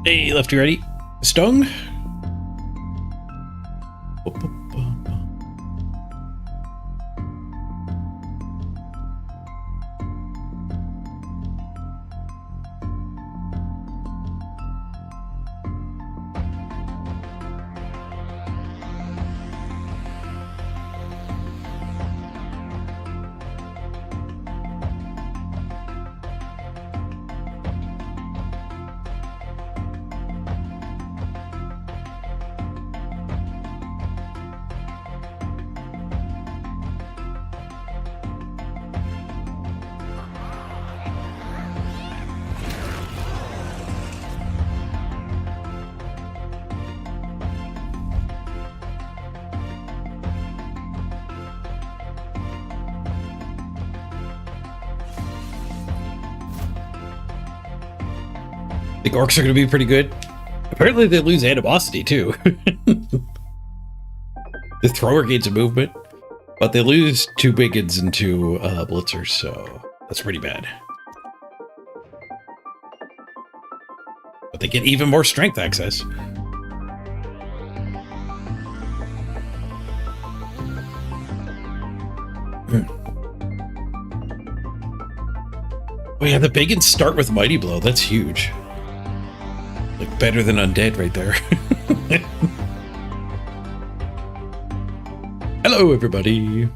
Hey, lefty ready. Stung. I think orcs are going to be pretty good. Apparently they lose animosity too. The thrower gains a movement, but they lose 2 biggins and 2 blitzers, so that's pretty bad. But they get even more strength access. Oh yeah, the biggins start with Mighty Blow. That's huge. Like better than Undead right there. Hello, everybody.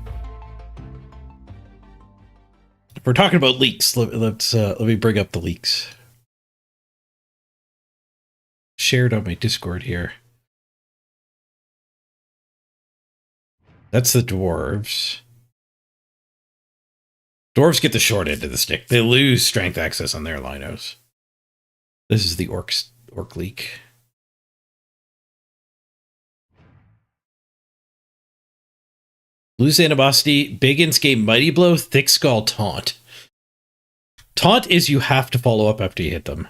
If we're talking about leaks, let me bring up the leaks. Shared on my Discord here. That's the dwarves. Dwarves get the short end of the stick. They lose strength access on their linos. This is the orc leak. Lose animosity, biggins gain Mighty Blow, Thick Skull, Taunt. Taunt is you have to follow up after you hit them.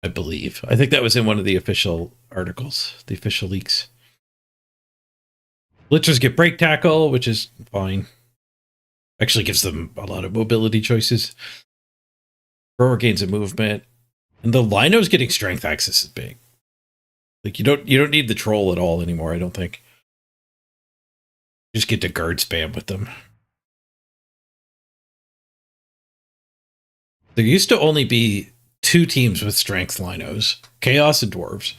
I believe. I think that was in one of the official articles, the official leaks. Blitzers get Break Tackle, which is fine. Actually gives them a lot of mobility choices. Thrower gains a movement. And the Linos getting strength access is big. Like you don't need the troll at all anymore, I don't think. You just get to guard spam with them. There used to only be 2 teams with strength linos, Chaos and Dwarves.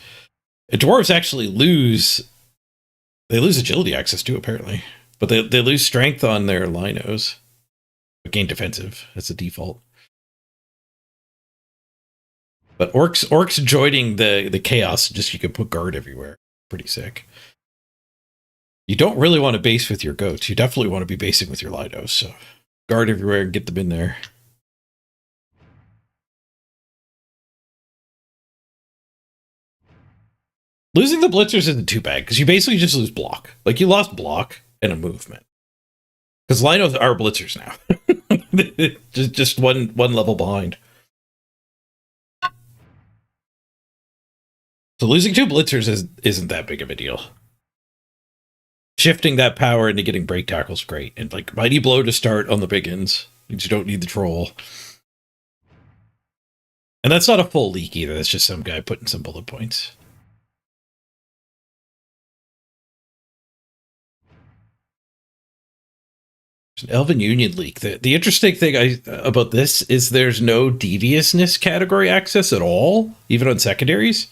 And Dwarves actually lose agility access too, apparently. But they lose strength on their linos. But gain defensive. That's a default. But orcs joining the chaos, just you can put guard everywhere. Pretty sick. You don't really want to base with your goats. You definitely want to be basing with your linos. So guard everywhere and get them in there. Losing the blitzers isn't too bad because you basically just lose block. Like you lost block and a movement. Because linos are blitzers now. just one level behind. So losing 2 blitzers isn't that big of a deal. Shifting that power into getting break tackles great. And like Mighty Blow to start on the biggins. You don't need the troll. And that's not a full leak either. That's just some guy putting some bullet points. There's an Elven Union leak. The interesting thing about this is there's no deviousness category access at all, even on secondaries.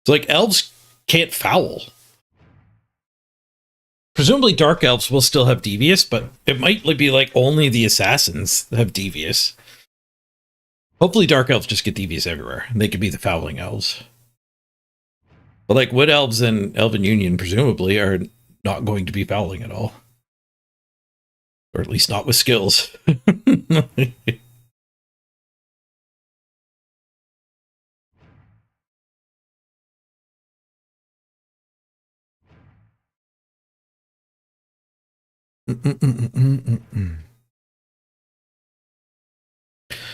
So like elves can't foul. Presumably Dark Elves will still have Devious, but it might be like only the Assassins have Devious. Hopefully Dark Elves just get Devious everywhere, and they could be the fouling elves. But like Wood Elves and Elven Union presumably are not going to be fouling at all. Or at least not with skills.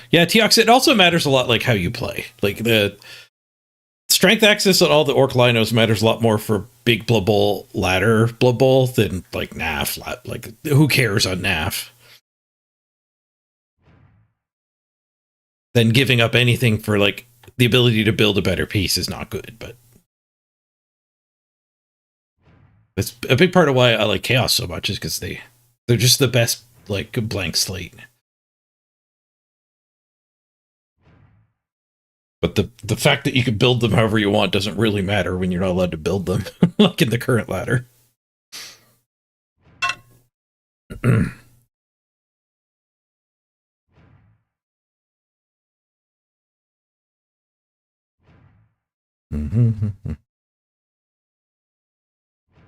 Yeah, Teox, it also matters a lot like how you play. Like the strength access on all the Orc Linos matters a lot more for big Blood Bowl ladder Blood Bowl than like NAF. Like who cares on NAF? Than giving up anything for like the ability to build a better piece is not good, but it's a big part of why I like Chaos so much is because they're just the best, like, blank slate. But the fact that you can build them however you want doesn't really matter when you're not allowed to build them, like in the current ladder.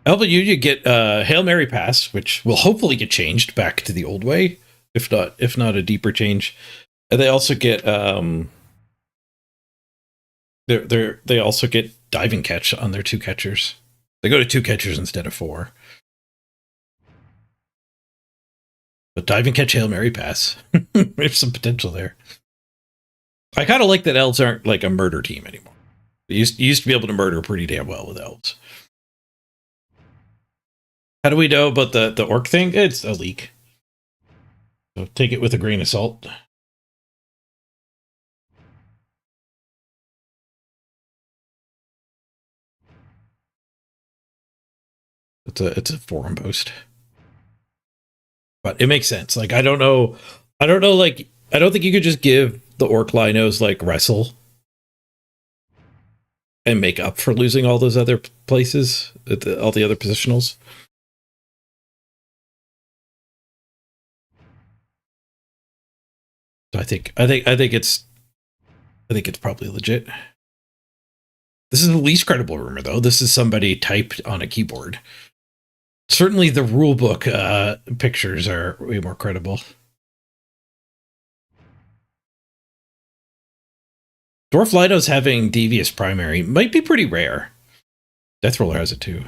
Alvin, you get Hail Mary Pass, which will hopefully get changed back to the old way, if not a deeper change. And they also get they also get diving catch on their 2 catchers. They go to 2 catchers instead of 4. But diving catch Hail Mary Pass. There's some potential there. I kind of like that elves aren't like a murder team anymore. You used to be able to murder pretty damn well with elves. How do we know about the orc thing? It's a leak. So take it with a grain of salt. It's a forum post. But it makes sense. Like, I don't know, like, I don't think you could just give the orc linos, like, wrestle and make up for losing all those other places, all the other positionals. So I think it's probably legit. This is the least credible rumor, though. This is somebody typed on a keyboard. Certainly the rulebook pictures are way more credible. Dwarf Linos having Devious Primary might be pretty rare. Death Roller has it too.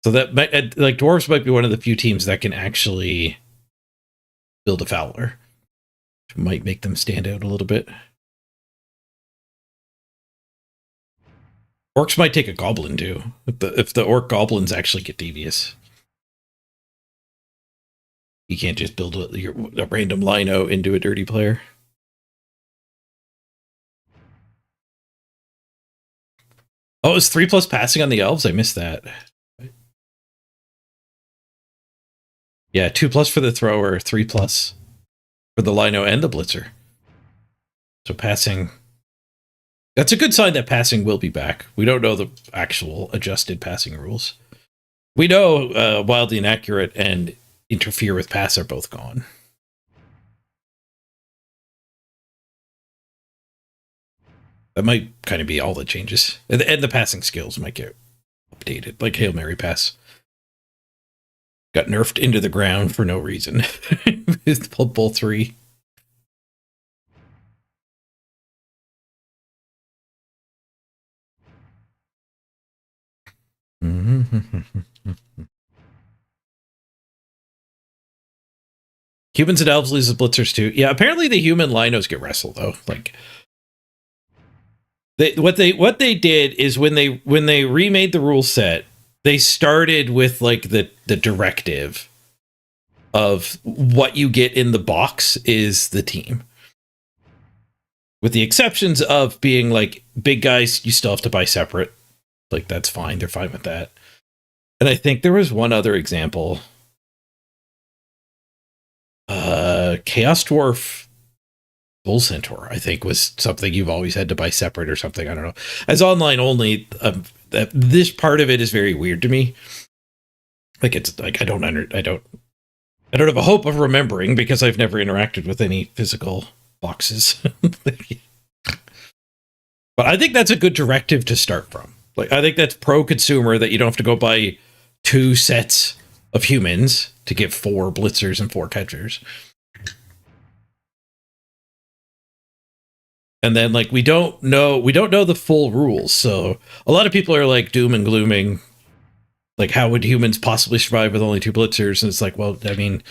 So that might, like, Dwarves might be one of the few teams that can actually build a Fowler. Which might make them stand out a little bit. Orcs might take a Goblin too, if the Orc Goblins actually get Devious. You can't just build a random Lino into a dirty player. Oh, it's 3+ passing on the elves? I missed that. Yeah, 2+ for the thrower, 3+ for the Lino and the Blitzer. So passing... That's a good sign that passing will be back. We don't know the actual adjusted passing rules. We know Wildly Inaccurate and Interfere with Pass are both gone. That might kind of be all the changes. And the passing skills might get updated, like Hail Mary Pass. Got nerfed into the ground for no reason. With Bull 3. Humans and elves lose the blitzers too. Yeah, apparently the human linos get wrestled though. Like, what they did is when they remade the rule set, they started with like the directive of what you get in the box is the team. With the exceptions of being like big guys, you still have to buy separate. Like, that's fine. They're fine with that. And I think there was one other example. Chaos Dwarf Bull Centaur, I think, was something you've always had to buy separate or something. I don't know. As online only, this part of it is very weird to me. Like, it's like I don't have a hope of remembering because I've never interacted with any physical boxes. But I think that's a good directive to start from. Like, I think that's pro-consumer that you don't have to go buy 2 sets of humans to get 4 blitzers and 4 catchers. And then, like, we don't know the full rules. So a lot of people are like doom and glooming, like, how would humans possibly survive with only 2 blitzers? And it's like, well, I mean,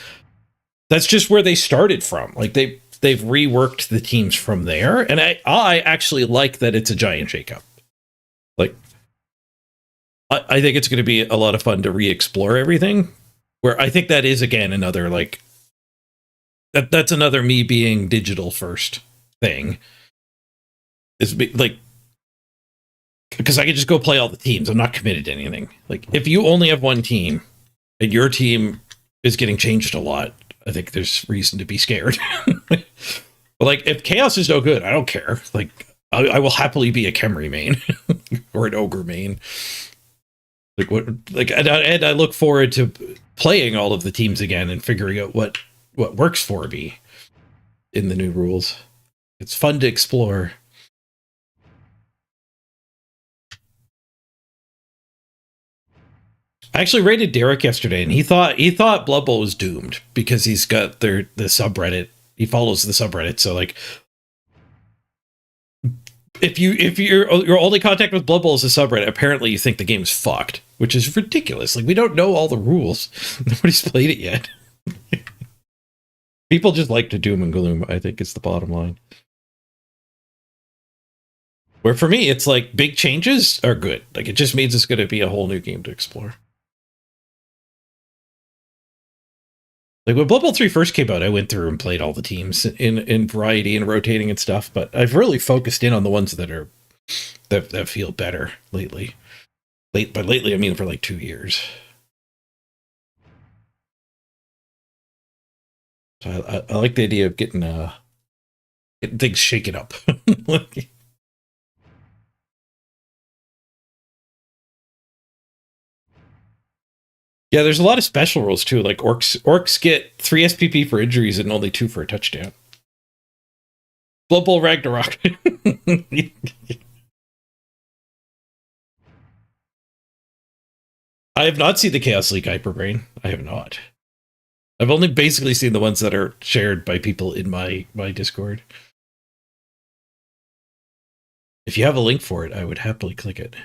that's just where they started from. Like, they've reworked the teams from there. And I actually like that it's a giant shakeup. Like, I think it's going to be a lot of fun to re-explore everything. Where I think that is, again, another, like, that's another me being digital first. thing is like, because I can just go play all the teams. I'm not committed to anything. Like, if you only have one team and your team is getting changed a lot, I think there's reason to be scared. But like, if Chaos is no good, I don't care. Like, I will happily be a Khemri main or an Ogre main. Like, what? Like, and I look forward to playing all of the teams again and figuring out what works for me in the new rules. It's fun to explore. I actually rated Derek yesterday, and he thought Blood Bowl was doomed because he's got the subreddit. He follows the subreddit, so like, if your only contact with Blood Bowl is the subreddit, apparently you think the game's fucked, which is ridiculous. Like, we don't know all the rules. Nobody's played it yet. People just like to doom and gloom, I think, is the bottom line. Where for me, it's like, big changes are good. Like, it just means it's going to be a whole new game to explore. Like, when Blood Bowl 3 first came out, I went through and played all the teams in variety and rotating and stuff, but I've really focused in on the ones that feel better lately. But lately, I mean for like 2 years. So I like the idea of getting things shaken up. Yeah, there's a lot of special rules too. Like, orcs get 3 SPP for injuries and only 2 for a touchdown. Blood Bowl Ragnarok. I have not seen the Chaos League Hyperbrain. I have not. I've only basically seen the ones that are shared by people in my Discord. If you have a link for it, I would happily click it.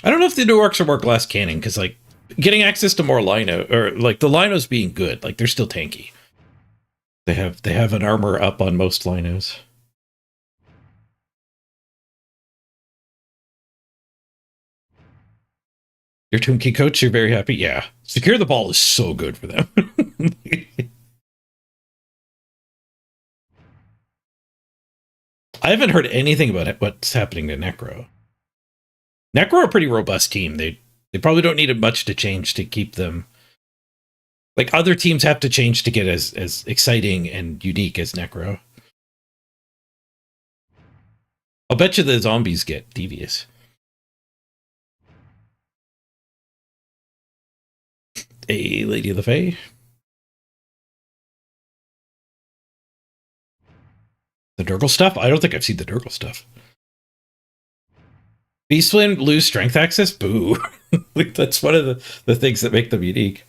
I don't know if the new orcs are more glass cannon, because like, getting access to more lino, or like the linos being good, like, they're still tanky. They have an armor up on most linos. Your Toomkey coach, you're very happy? Yeah. Secure the Ball is so good for them. I haven't heard anything about it, what's happening to Necro. Necro are a pretty robust team. They probably don't need much to change to keep them. Like, other teams have to change to get as exciting and unique as Necro. I'll bet you the zombies get devious. A Lady of the Fae. The Nurgle stuff? I don't think I've seen the Nurgle stuff. Beastwind lose strength access? Boo. That's one of the things that make them unique.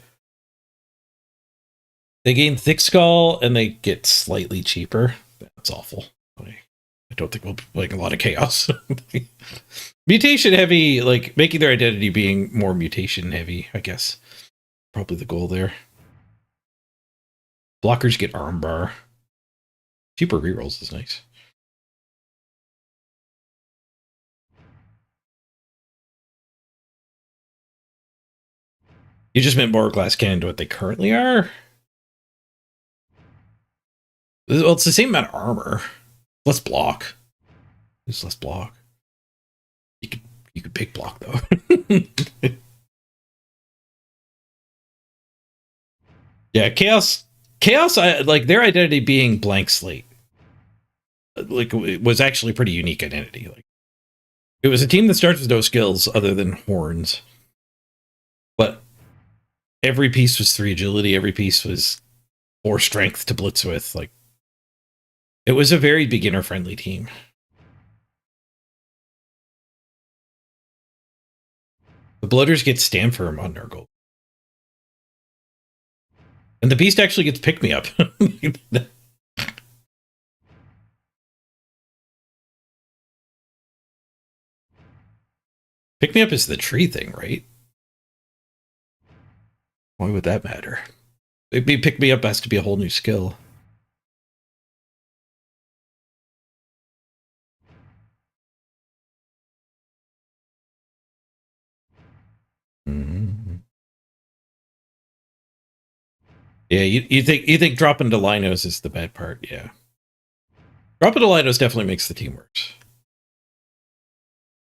They gain Thick Skull and they get slightly cheaper. That's awful. I don't think we'll be playing a lot of Chaos. Mutation heavy, like, making their identity being more mutation heavy, I guess. Probably the goal there. Blockers get armbar. Cheaper rerolls is nice. You just meant more glass cannon to what they currently are? Well, it's the same amount of armor. Less block. There's less block. You could pick block, though. Yeah, Chaos, like, their identity being blank slate, like, it was actually a pretty unique identity. Like, it was a team that starts with no skills other than horns, but every piece was 3 agility, every piece was 4 strength to blitz with. Like, it was a very beginner friendly team. The Bloaters get stand firm on Nurgle. And the Beast actually gets pick me up. Pick me up is the tree thing, right? Why would that matter? Maybe pick me up has to be a whole new skill. Yeah, you think dropping to linos is the bad part, yeah. Dropping to linos definitely makes the team worse.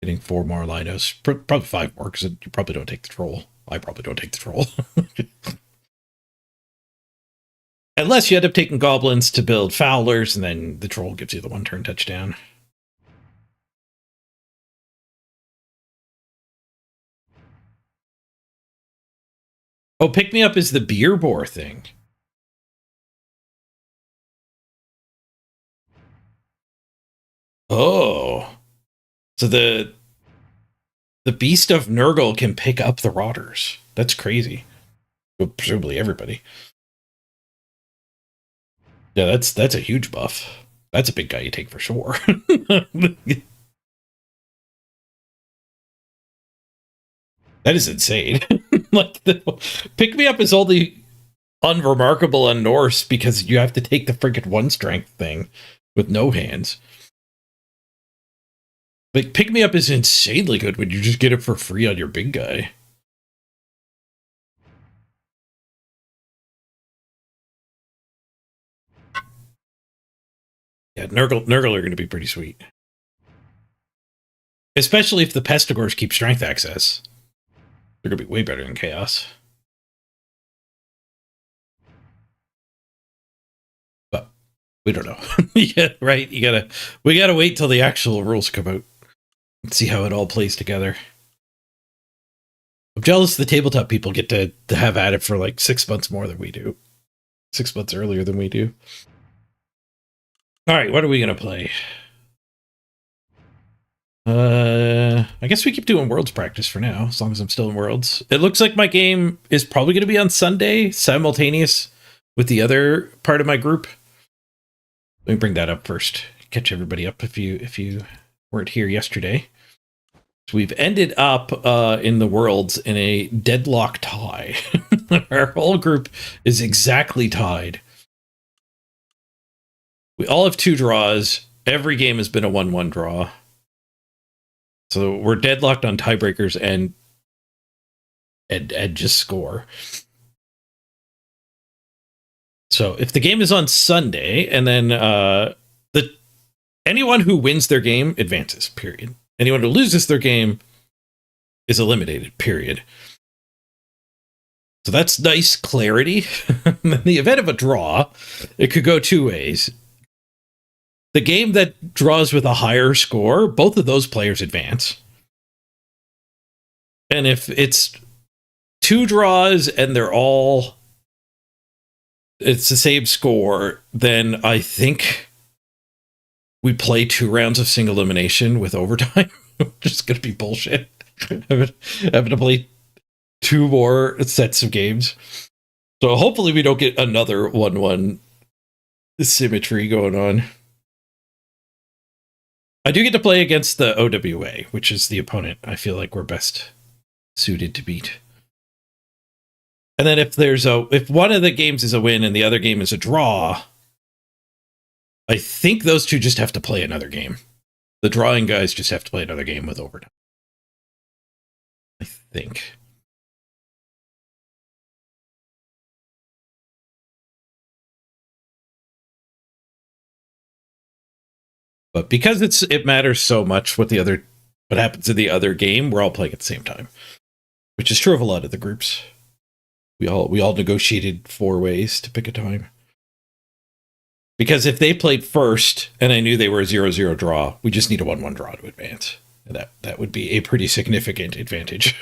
Getting 4 more linos, probably 5 more, because you probably don't take the troll. I probably don't take the troll. Unless you end up taking goblins to build fowlers, and then the troll gives you the 1-turn touchdown. Oh, pick me up is the beer boar thing. Oh. So the beast of Nurgle can pick up the rotters. That's crazy. Well, presumably everybody. Yeah, that's a huge buff. That's a big guy you take for sure. That is insane. Like pick me up is only unremarkable on Norse because you have to take the freaking 1 strength thing with no hands. Like pick me up is insanely good when you just get it for free on your big guy. Yeah, Nurgle are going to be pretty sweet. Especially if the Pestigors keep strength access. They're going to be way better than Chaos. But we don't know. Yeah, right? We gotta wait till the actual rules come out and see how it all plays together. I'm jealous the tabletop people get to have at it for like 6 months more than we do. 6 months earlier than we do. All right, what are we going to play? I guess we keep doing Worlds practice for now, as long as I'm still in Worlds. It looks like my game is probably going to be on Sunday, simultaneous with the other part of my group. Let me bring that up first. Catch everybody up if you weren't here yesterday. So we've ended up in the Worlds in a deadlock tie. Our whole group is exactly tied. We all have 2 draws. Every game has been a 1-1 draw. So we're deadlocked on tiebreakers and just score. So if the game is on Sunday, and then anyone who wins their game advances, period. Anyone who loses their game is eliminated, period. So that's nice clarity. In the event of a draw, it could go 2 ways. The game that draws with a higher score, both of those players advance. And if it's 2 draws and it's the same score, then I think we play 2 rounds of single elimination with overtime. Which is going to be bullshit. Having to play 2 more sets of games. So hopefully we don't get another 1-1 symmetry going on. I do get to play against the OWA, which is the opponent I feel like we're best suited to beat. And then if one of the games is a win and the other game is a draw, I think those 2 just have to play another game. The drawing guys just have to play another game with overtime. I think. But because it matters so much what happens in the other game, we're all playing at the same time. Which is true of a lot of the groups. We all negotiated 4 ways to pick a time. Because if they played first and I knew they were a 0-0 draw, we just need a 1-1 draw to advance. And that would be a pretty significant advantage.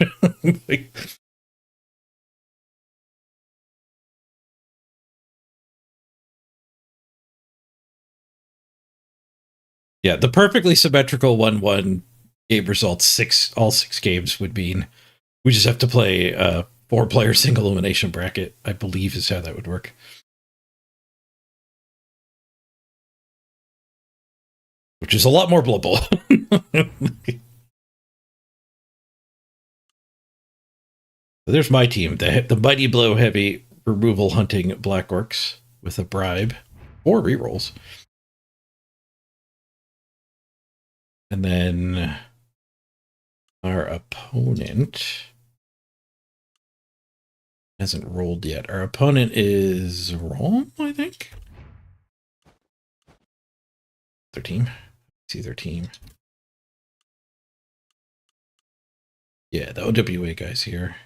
Yeah, the perfectly symmetrical 1-1 game results all 6 games would mean we just have to play a 4-player single elimination bracket, I believe is how that would work. Which is a lot more Blood Bowl. There's my team, the Mighty Blow Heavy Removal Hunting Black Orcs with a bribe. 4 rerolls. And then our opponent Hasn't rolled yet. Our opponent is Rome, I think. Their team. See their team. Yeah, the OWA guys here.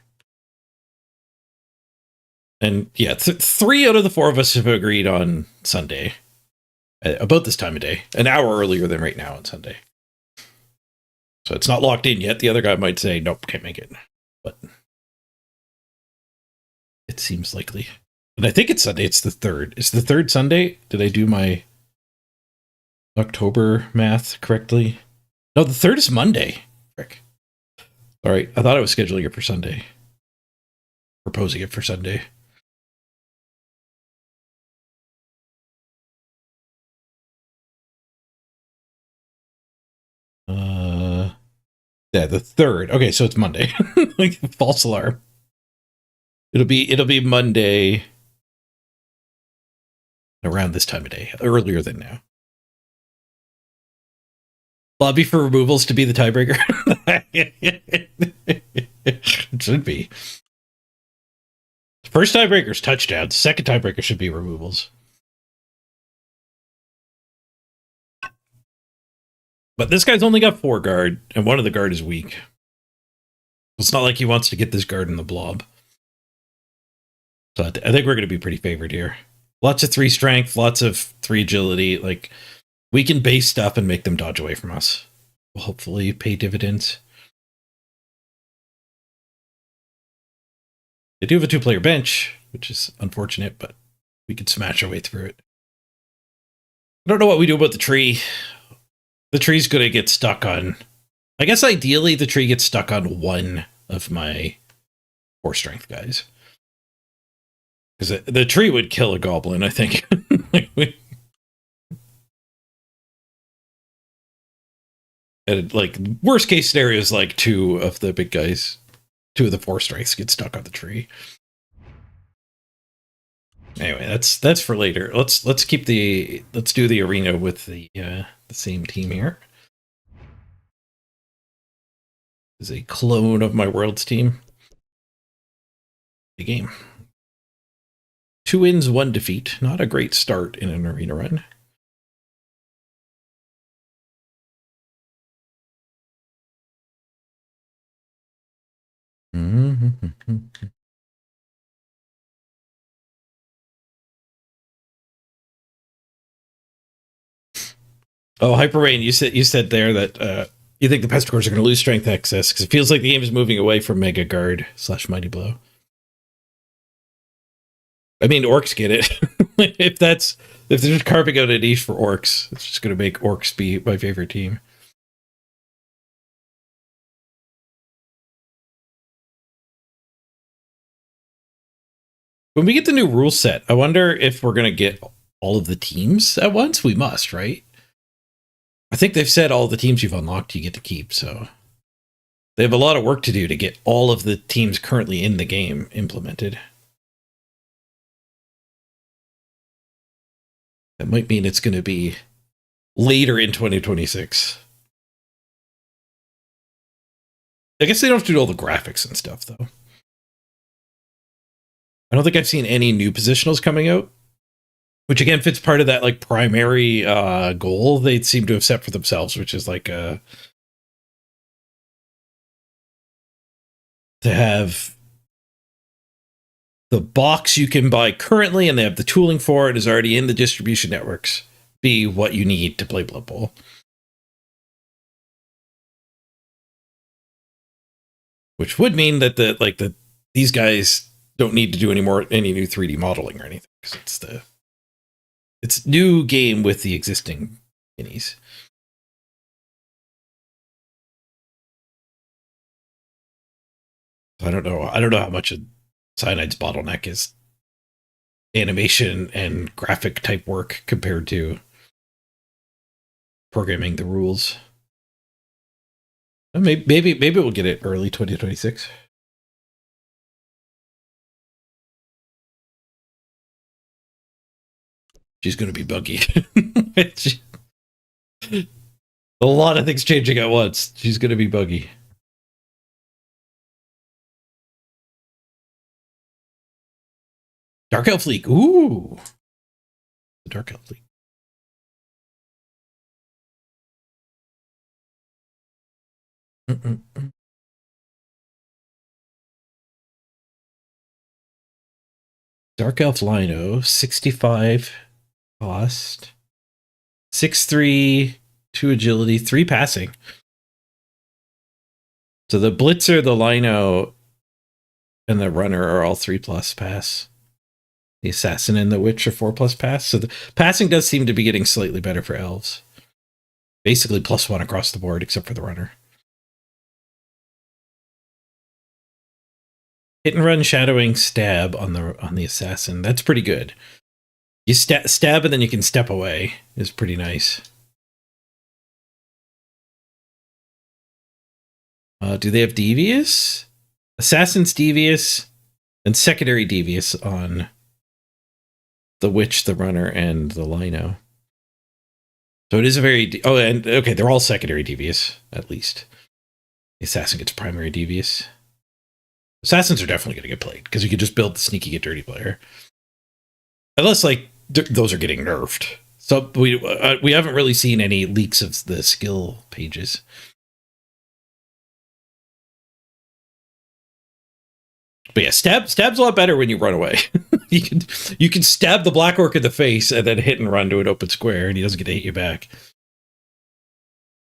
And yeah, 3 out of the 4 of us have agreed on Sunday. About this time of day. An hour earlier than right now on Sunday. So it's not locked in yet. The other guy might say, nope, can't make it. But it seems likely. And I think it's Sunday. It's the 3rd. It's the 3rd Sunday. Did I do my October math correctly? No, the 3rd is Monday. Frick. All right. I thought I was scheduling it for Sunday. Proposing it for Sunday. Yeah, the 3rd. Okay, so it's Monday. Like false alarm. It'll be Monday around this time of day, earlier than now. Lobby for removals to be the tiebreaker. It should be. First tiebreaker is touchdowns. Second tiebreaker should be removals. But this guy's only got 4 guard, and one of the guard is weak. It's not like he wants to get this guard in the blob. So I think we're going to be pretty favored here. Lots of 3 strength, lots of 3 agility. Like, we can base stuff and make them dodge away from us. We'll hopefully pay dividends. They do have a 2-player bench, which is unfortunate, but we can smash our way through it. I don't know what we do about the tree. The tree's going to get stuck on... I guess ideally the tree gets stuck on one of my 4 strength guys. Because the tree would kill a goblin, I think. And like, worst case scenario is like 2 of the big guys, 2 of the 4 strengths get stuck on the tree. Anyway, that's for later. Let's do the arena with the same team here. This is a clone of my Worlds team. The game. 2 wins, 1 defeat. Not a great start in an arena run. Oh, Hyperrain, you said there that you think the Pesticores are going to lose strength excess because it feels like the game is moving away from Mega Guard / Mighty Blow. I mean, orcs get it. if they're just carving out a niche for orcs, it's just going to make orcs be my favorite team. When we get the new rule set, I wonder if we're going to get all of the teams at once. We must, right? I think they've said all the teams you've unlocked you get to keep, so they have a lot of work to do to get all of the teams currently in the game implemented. That might mean it's going to be later in 2026. I guess they don't have to do all the graphics and stuff, though. I don't think I've seen any new positionals coming out, which again fits part of that like primary goal they seem to have set for themselves, which is like to have the box you can buy currently and they have the tooling for it is already in the distribution networks be what you need to play Blood Bowl. Which would mean that these guys don't need to do any new 3D modeling or anything because it's new game with the existing minis. I don't know how much of Cyanide's bottleneck is animation and graphic type work compared to programming the rules. Maybe we'll get it early 2026. She's going to be buggy. A lot of things changing at once. She's going to be buggy. Dark Elf League. Ooh. The Dark Elf League. Dark Elf Lino, 65 cost. 6'3", 2 agility, 3 passing. So the Blitzer, the Lino, and the Runner are all 3+ pass. The Assassin and the Witch are 4+ pass. So the passing does seem to be getting slightly better for elves. Basically +1 across the board, except for the Runner. Hit and run, shadowing, stab on the Assassin. That's pretty good. You stab and then you can step away. Is pretty nice. Do they have Devious? Assassin's Devious and Secondary Devious on the Witch, the Runner, and the Lino. So it is a very... Oh, and okay, they're all Secondary Devious, at least. The Assassin gets Primary Devious. Assassins are definitely going to get played, because you can just build the Sneaky Get Dirty player. Unless, like, those are getting nerfed. So we haven't really seen any leaks of the skill pages. But yeah, stab's a lot better when you run away. you can stab the Black Orc in the face and then hit and run to an open square, and he doesn't get to hit you back.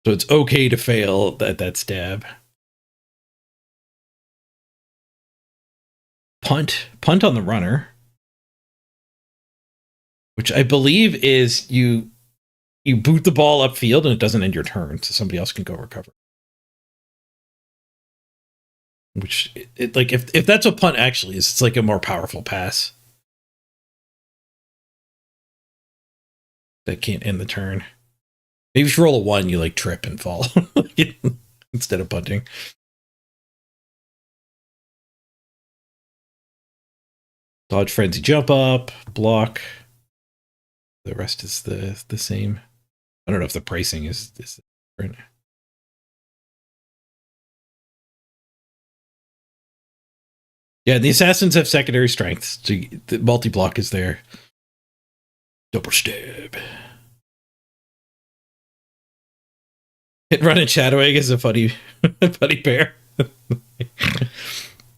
So it's okay to fail that stab. Punt on the Runner, which I believe is you boot the ball upfield and it doesn't end your turn, so somebody else can go recover. Which, like, if that's what punt actually is, it's like a more powerful pass that can't end the turn. Maybe if you roll a 1, you like trip and fall instead of punting. Dodge, frenzy, jump up, block. The rest is the same. I don't know if the pricing is different. Yeah, the assassins have secondary strength, so the multi-block is there. Double stab. Hit, run, and shadowing is a funny pair.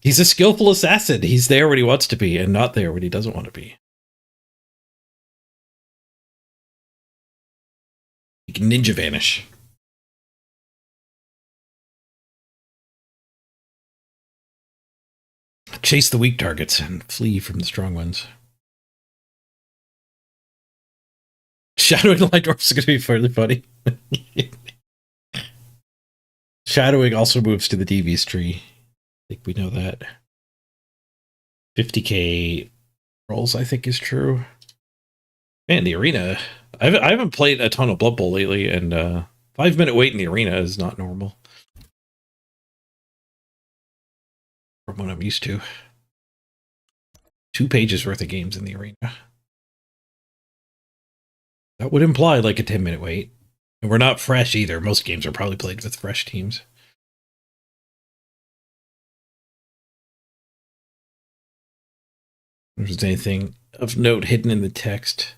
He's a skillful assassin. He's there when he wants to be and not there when he doesn't want to be. He can ninja vanish. Chase the weak targets and flee from the strong ones. Shadowing the light dwarfs is going to be fairly funny. Shadowing also moves to the Devious tree. I think we know that. 50k rolls, I think, is true. Man, the arena. I haven't played a ton of Blood Bowl lately, and 5-minute wait in the arena is not normal. From what I'm used to. 2 pages worth of games in the arena. That would imply like a 10-minute wait. And we're not fresh either. Most games are probably played with fresh teams. If there's anything of note hidden in the text,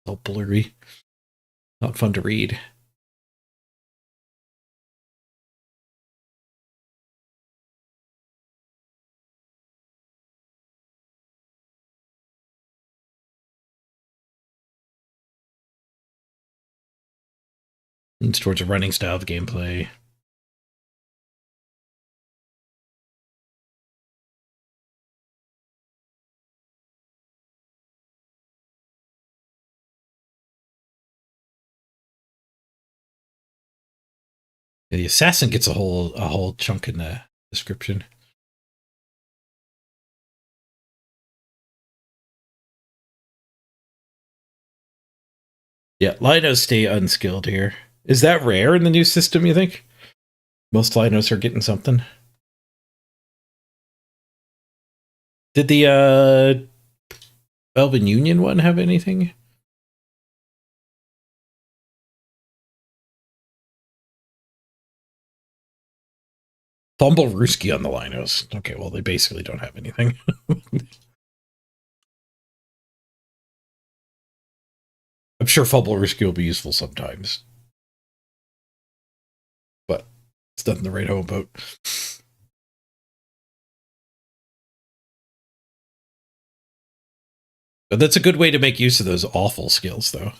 it's all blurry. Not fun to read. Leans towards a running style of gameplay. The assassin gets a whole chunk in the description. Yeah, Linos stay unskilled here. Is that rare in the new system, you think? Most Linos are getting something. Did the Elven Union one have anything? Fumble Ruski on the Linos. Okay, well, they basically don't have anything. I'm sure Fumble Risky will be useful sometimes, but it's nothing to write home about. But that's a good way to make use of those awful skills, though.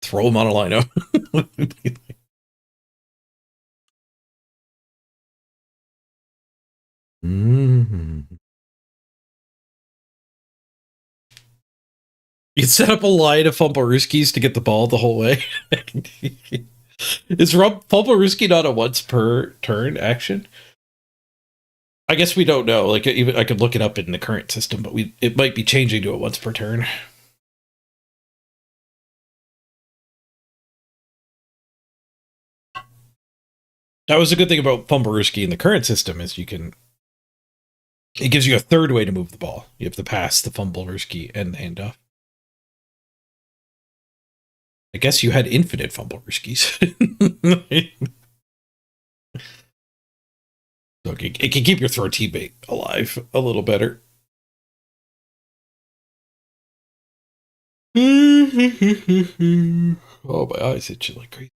Throw them on a lino. Mm-hmm. You set up a line of Fumbleruskis to get the ball the whole way. Is Fumbleruski not a once per turn action? I guess we don't know. Like, even I could look it up in the current system, but it might be changing to a once per turn. That was a good thing about Fumbleruski in the current system is it gives you a third way to move the ball. You have to pass the Fumbleruski and the handoff. I guess you had infinite Fumbleruskis. So it can keep your throw teammate alive a little better. Oh, my eyes itching like crazy.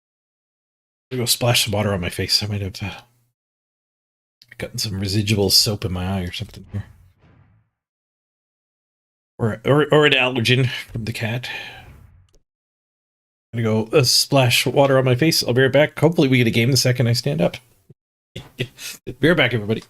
I'm gonna go splash some water on my face. I might have gotten some residual soap in my eye or something here. Or an allergen from the cat. I'm gonna go splash water on my face. I'll be right back. Hopefully we get a game the second I stand up. Be right back, everybody.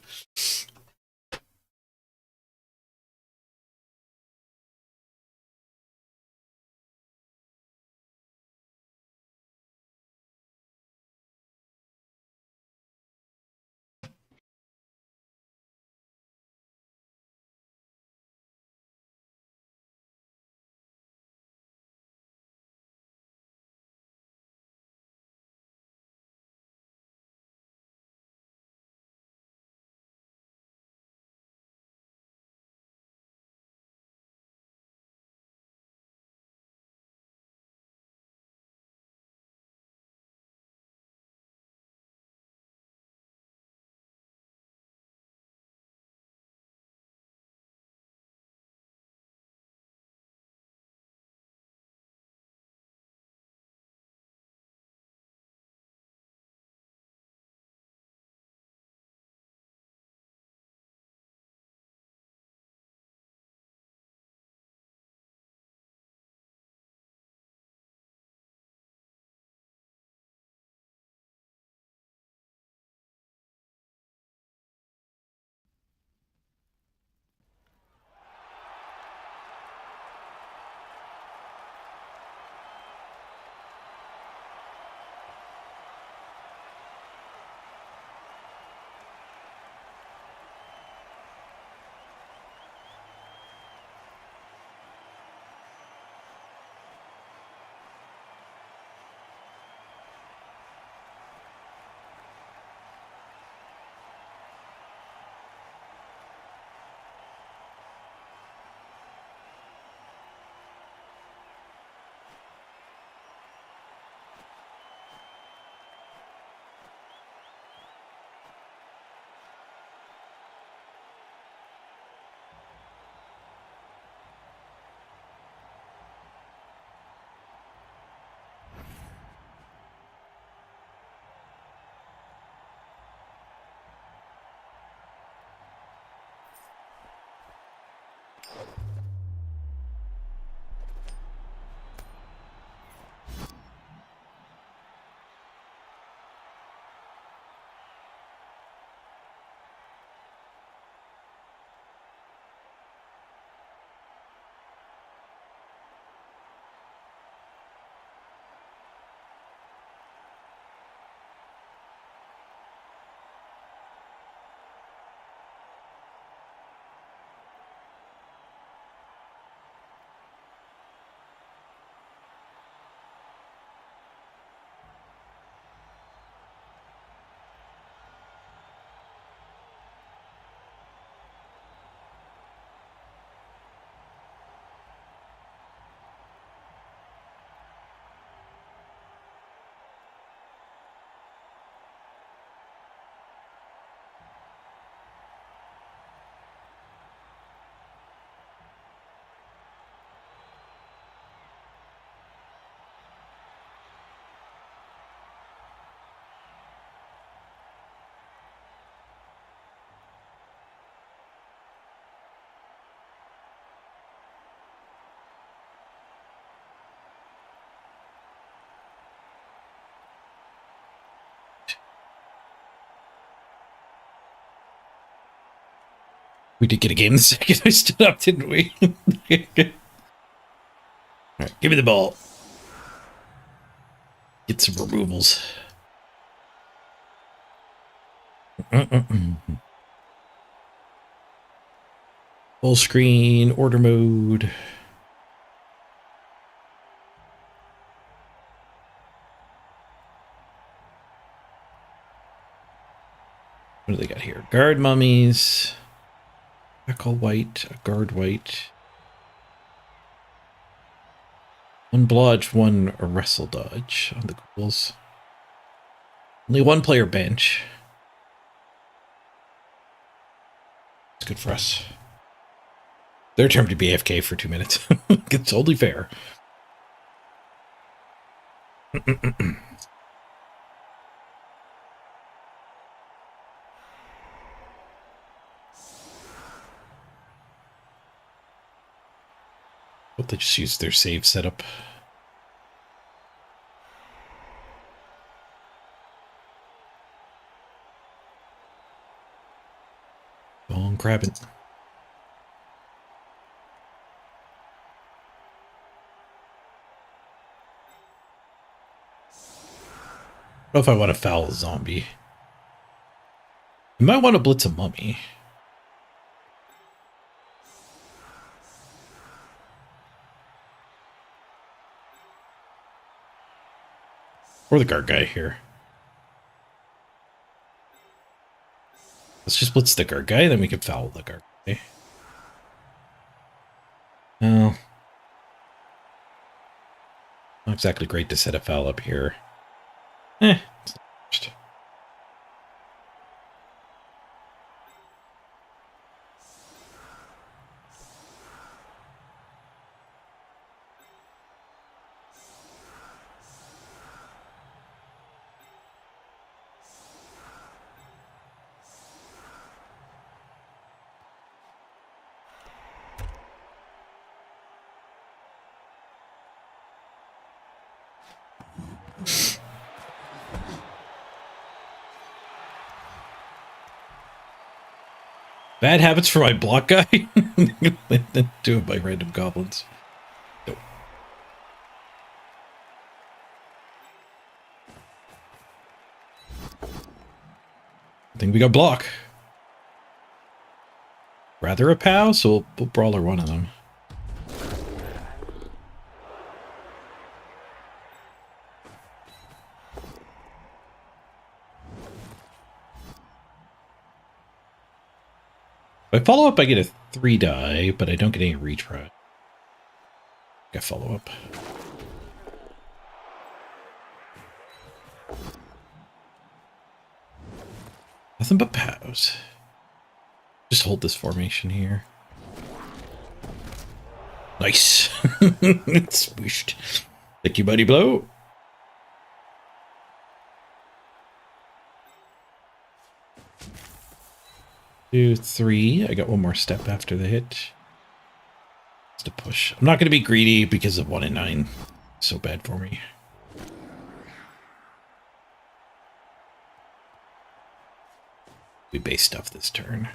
We did get a game the second I stood up, didn't we? Alright, give me the ball. Get some removals. Full screen, order mode. What do they got here? Guard mummies. Tackle white, a guard white. One blodge, one wrestle dodge on the ghouls. Only one player bench. It's good for us. Their turn to be AFK for 2 minutes. It's only fair. Hope they just used their save setup. Bone grabbing. I don't know if I want to foul a zombie. You might want to blitz a mummy. Or the guard guy here. Let's just blitz the guard guy, then we can foul the guard guy. No. Not exactly great to set a foul up here. It's not worst. Bad habits for my block guy. Do it by random goblins. Nope. I think we got block. Rather a POW, so we'll brawler one of them. If I follow up, I get a 3 die, but I don't get any retry. I follow up. Nothing but POWs. Just hold this formation here. Nice. It's swooshed. Thank you, buddy blow. Two, 3. I got one more step after the hit. Just a push. I'm not going to be greedy because of 1 and 9. So bad for me. We base stuff this turn.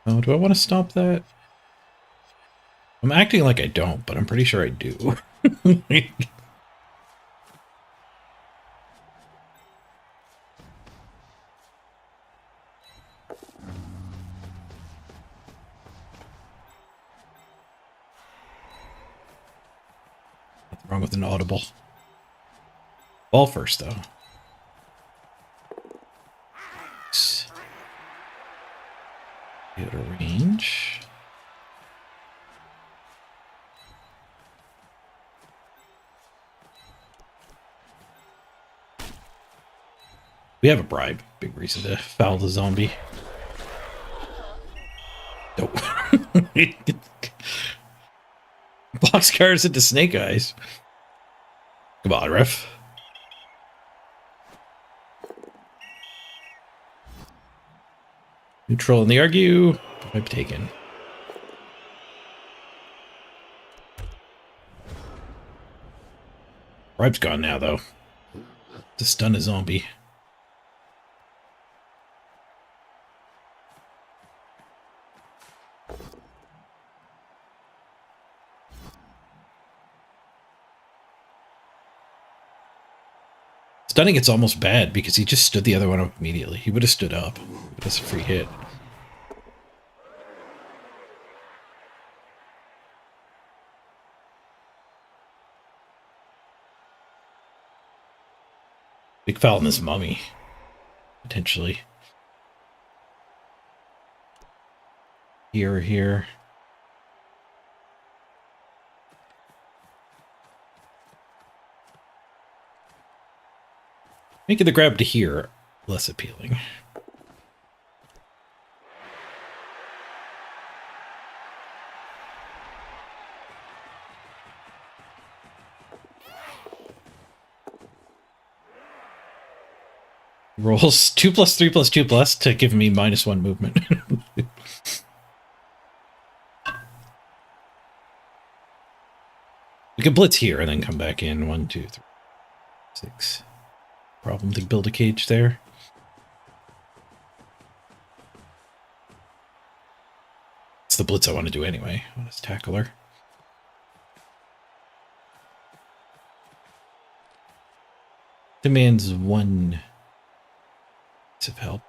Oh, do I want to stop that? I'm acting like I don't, but I'm pretty sure I do. Nothing wrong with an audible. Ball first, though. Get a range. We have a bribe. Big reason to foul the zombie. Nope. Boxcars into snake eyes. Come on, ref. Neutral in the argue. I've taken. Bribe's gone now, though. To stun a zombie. Stunning it's almost bad because he just stood the other one up immediately. He would have stood up. That's a free hit. Big foul in this mummy. Potentially. Here or here. Making the grab to here less appealing. Rolls 2+3+2+ to give me -1 movement. We can blitz here and then come back in. 1, 2, 3, 6. Problem to build a cage there. It's the blitz I want to do anyway. Let's tackle her. Demands 1 piece of help.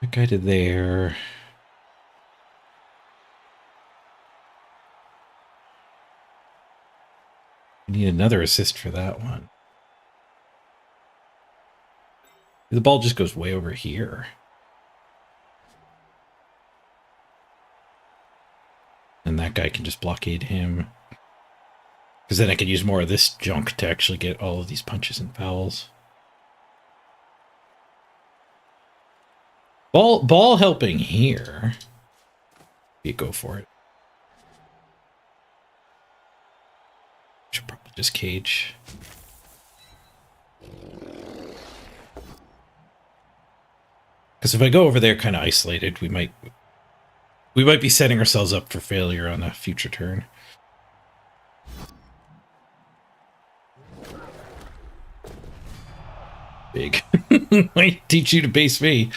That guy to there. I need another assist for that one. The ball just goes way over here. And that guy can just blockade him. Because then I can use more of this junk to actually get all of these punches and fouls. Ball helping here. You go for it. Should probably just cage. Because if I go over there kind of isolated, we might be setting ourselves up for failure on a future turn. Big. Might teach you to base me.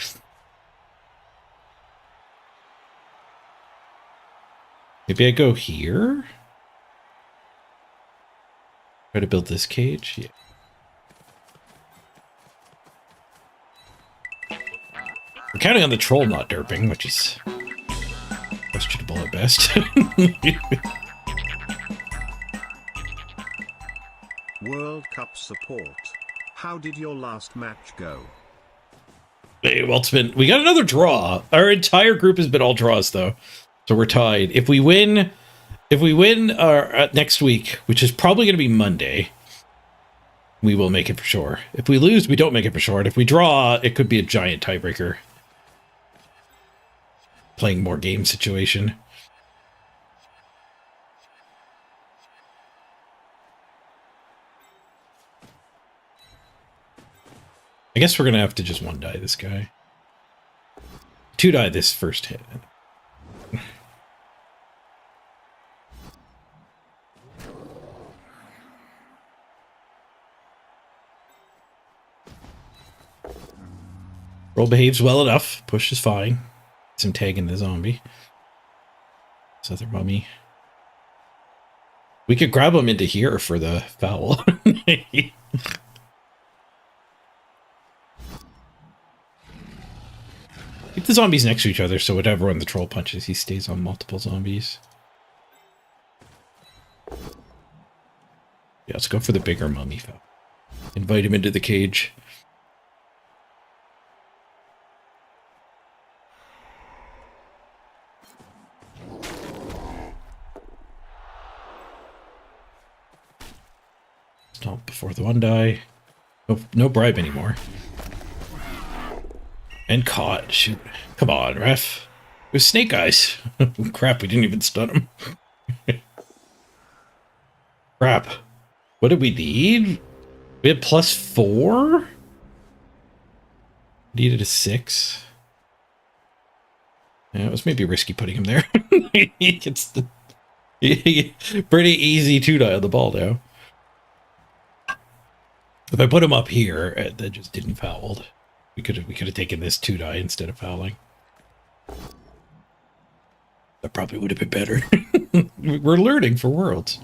Maybe I go here? Try to build this cage? Yeah. We're counting on the troll not derping, which is questionable at best. World Cup support. How did your last match go? Hey, well, we got another draw. Our entire group has been all draws, though. So we're tied. If we win next week, which is probably going to be Monday, we will make it for sure. If we lose, we don't make it for sure. And if we draw, it could be a giant tiebreaker. Playing more game situation. I guess we're going to have to just 1-die this guy. 2-die this first hit. Roll behaves well enough. Push is fine. Some tagging the zombie. This other mummy. We could grab him into here for the foul. Keep the zombies next to each other so whatever one the troll punches, he stays on multiple zombies. Yeah, let's go for the bigger mummy foul. Invite him into the cage. fourth one die. No bribe anymore. And caught. Shoot. Come on, ref. It was Snake Eyes. Crap, we didn't even stun him. Crap. What did we need? We had +4? Needed a 6. Yeah, it was maybe risky putting him there. He gets the pretty easy 2-die on the ball now. If I put him up here, that just didn't fouled. We could have taken this 2-die instead of fouling. That probably would have been better. We're learning for Worlds.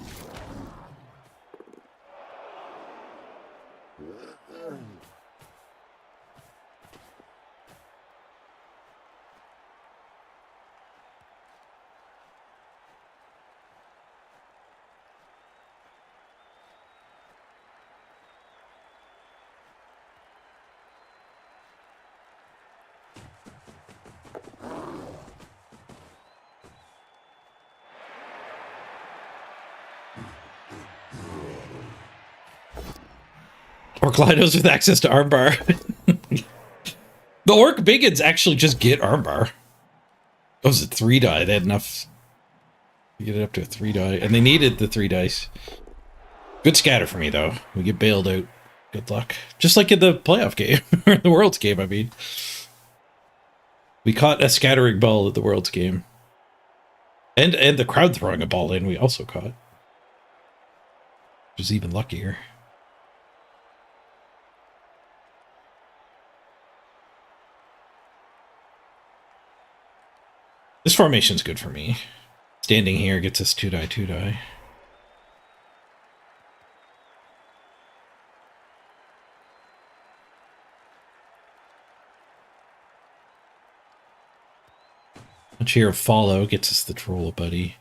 Orc Linos with access to armbar. The Orc Biggins actually just get armbar. That was a 3-die. They had enough to get it up to a 3-die. And they needed the 3 dice. Good scatter for me, though. We get bailed out. Good luck. Just like in the playoff game. Or the Worlds game, I mean. We caught a scattering ball at the Worlds game. And the crowd throwing a ball in, we also caught. Which is even luckier. This formation's good for me. Standing here gets us 2-die, 2-die. A cheer of follow gets us the troll buddy.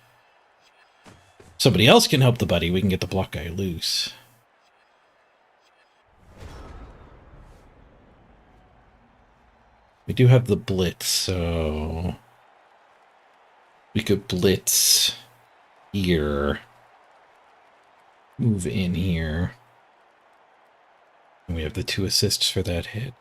Somebody else can help the buddy. We can get the block guy loose. We do have the blitz, so we could blitz here. Move in here. And we have the 2 assists for that hit.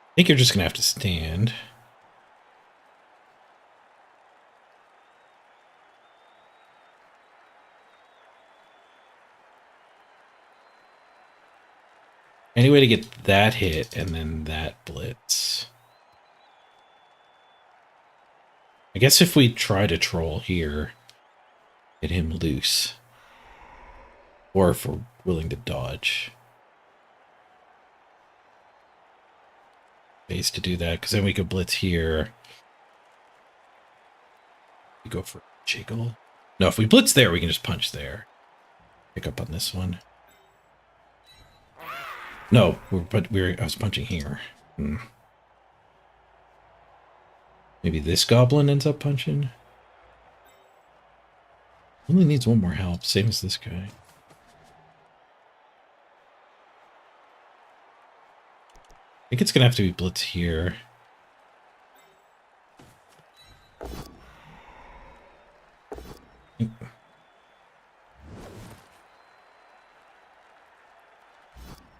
I think you're just going to have to stand. Any way to get that hit and then that blitz? I guess if we try to troll here, get him loose. Or if we're willing to dodge. Ways to do that, because then we could blitz here. We go for jiggle. No, if we blitz there, we can just punch there. Pick up on this one. No, I was punching here. Maybe this goblin ends up punching. Only needs one more help, same as this guy. I think it's gonna have to be blitz here.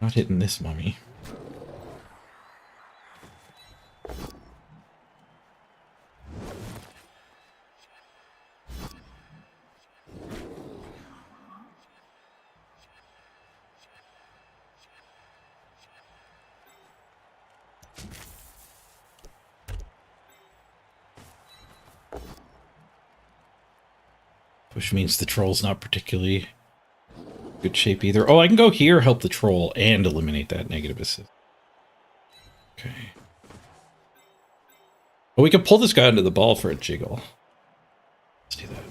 Not hitting this mummy. Which means the troll's not particularly good shape either. Oh, I can go here, help the troll, and eliminate that negative assist. Okay. Well, we can pull this guy under the ball for a jiggle. Let's do that.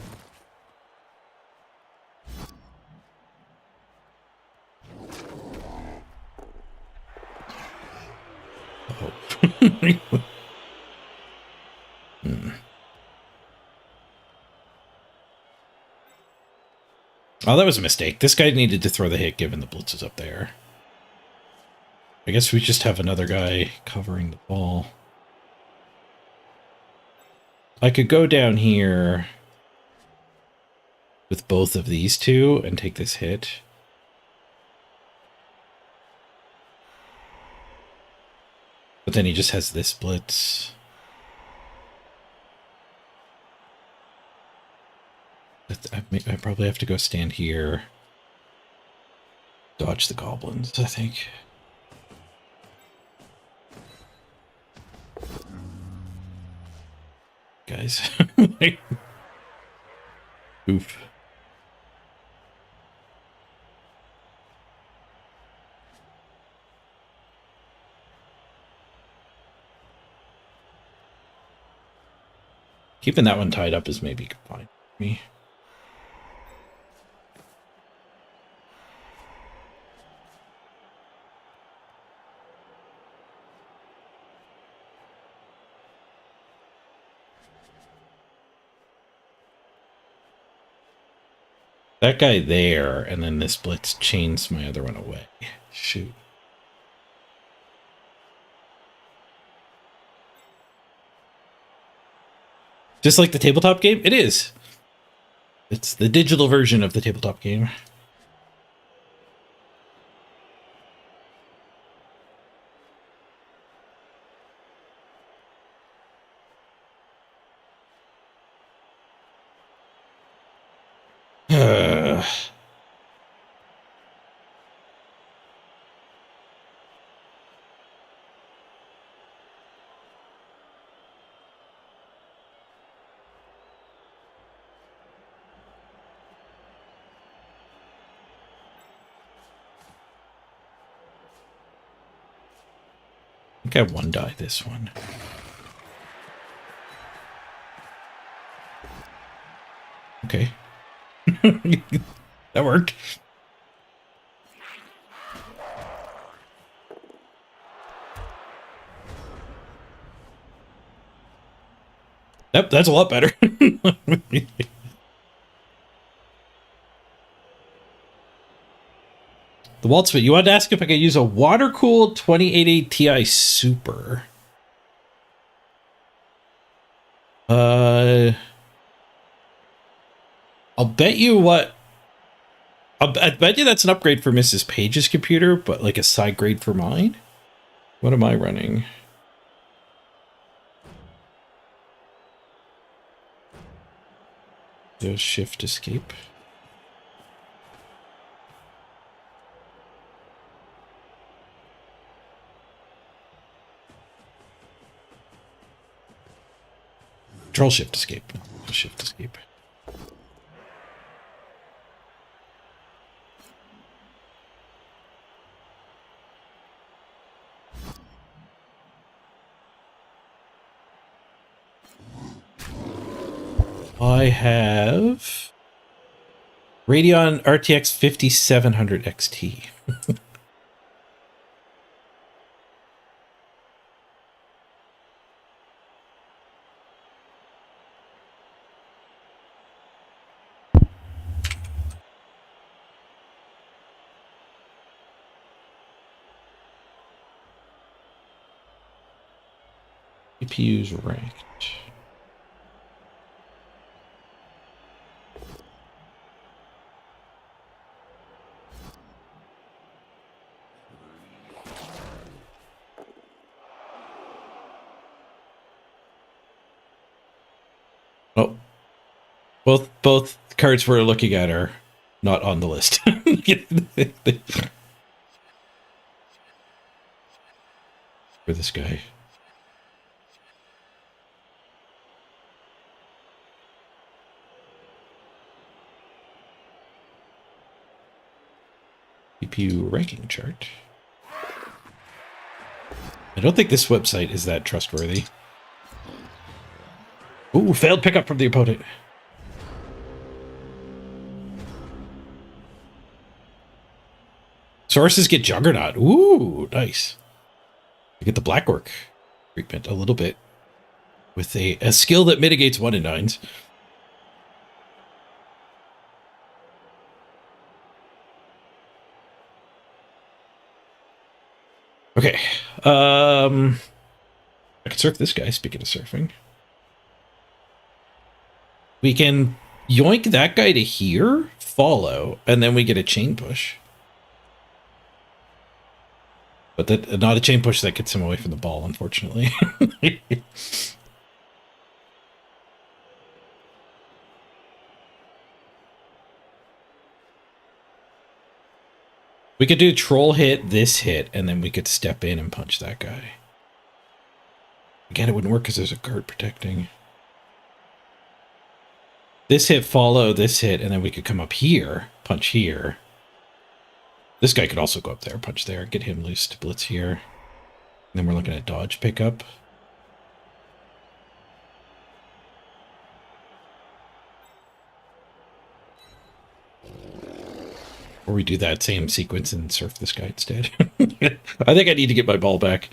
Oh. Oh, that was a mistake. This guy needed to throw the hit given the blitz is up there. I guess we just have another guy covering the ball. I could go down here with both of these two and take this hit. But then he just has this blitz. I probably have to go stand here. Dodge the goblins, I think. Guys. Oof. Keeping that one tied up is maybe fine for me. That guy there, and then this blitz chains my other one away. Shoot. Just like the tabletop game? It is. It's the digital version of the tabletop game. I think I one die this one. Okay. That worked. Yep, that's a lot better. The Waltzman, you wanted to ask if I could use a water-cooled 2080 Ti Super. I'll bet you what... I bet you that's an upgrade for Mrs. Page's computer, but like a side grade for mine? What am I running? There's shift escape. Control shift escape. Shift escape. I have Radeon RTX 5700 XT. CPU's ranked. Oh, both cards we're looking at are not on the list. For this guy. CPU ranking chart. I don't think this website is that trustworthy. Ooh, failed pickup from the opponent. Sources get Juggernaut. Ooh, nice. You get the Black Orc treatment a little bit with a skill that mitigates 1 in 9s. Okay. I can surf this guy, speaking of surfing. We can yoink that guy to here, follow, and then we get a chain push. But that not a chain push that gets him away from the ball, unfortunately. We could do troll hit, this hit, and then we could step in and punch that guy. Again, it wouldn't work because there's a guard protecting. This hit, follow, this hit, and then we could come up here, punch here. This guy could also go up there, punch there, get him loose to blitz here. And then we're looking at dodge pickup. Or we do that same sequence and surf this guy instead. I think I need to get my ball back.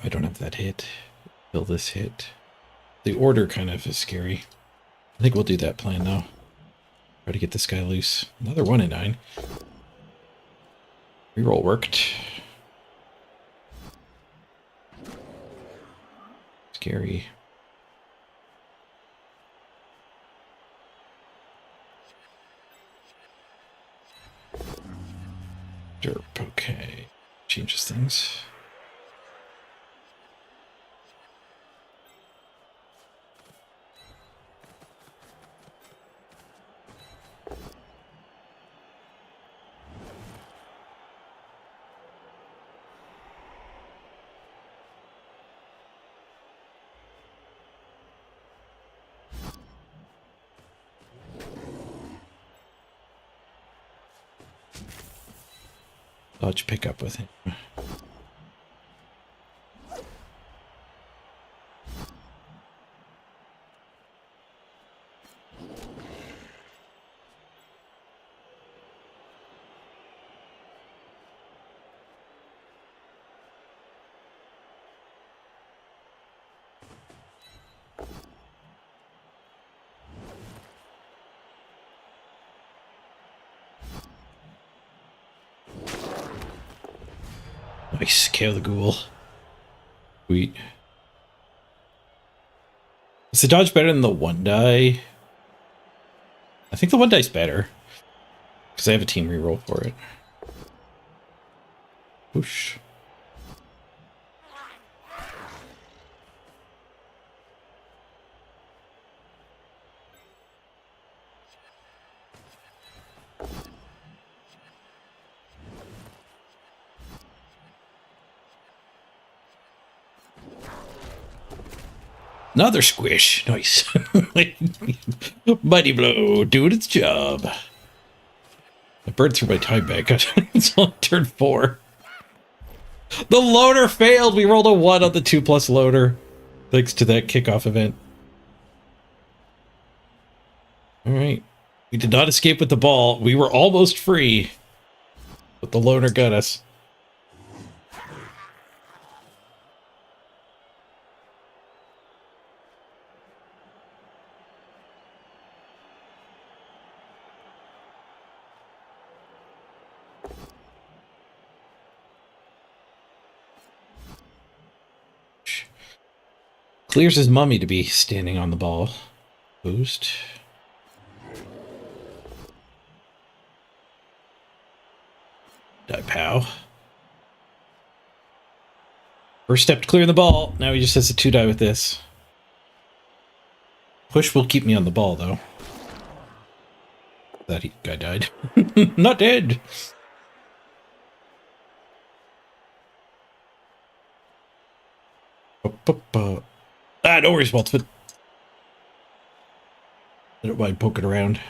I don't have that hit. Kill this hit. The order kind of is scary. I think we'll do that plan though. Try to get this guy loose. Another 1 in 9. Reroll worked. Scary. Derp, okay. Changes things. Dodge pick up with him. Nice, KO the ghoul. Sweet. Is the dodge better than the 1 die? I think the 1 die's better. Because I have a team reroll for it. Whoosh. Another squish. Nice. Mighty blow doing its job. I burned through my time bank. It's on turn 4. The loader failed. We rolled a 1 on the 2+ loader. Thanks to that kickoff event. Alright. We did not escape with the ball. We were almost free. But the loader got us. Clears his mummy to be standing on the ball. Boost. Die pow. First step to clearing the ball. Now he just has a 2 die with this. Push will keep me on the ball though. That guy died. Not dead. Ah, no worries, Waltford. I don't mind poking around.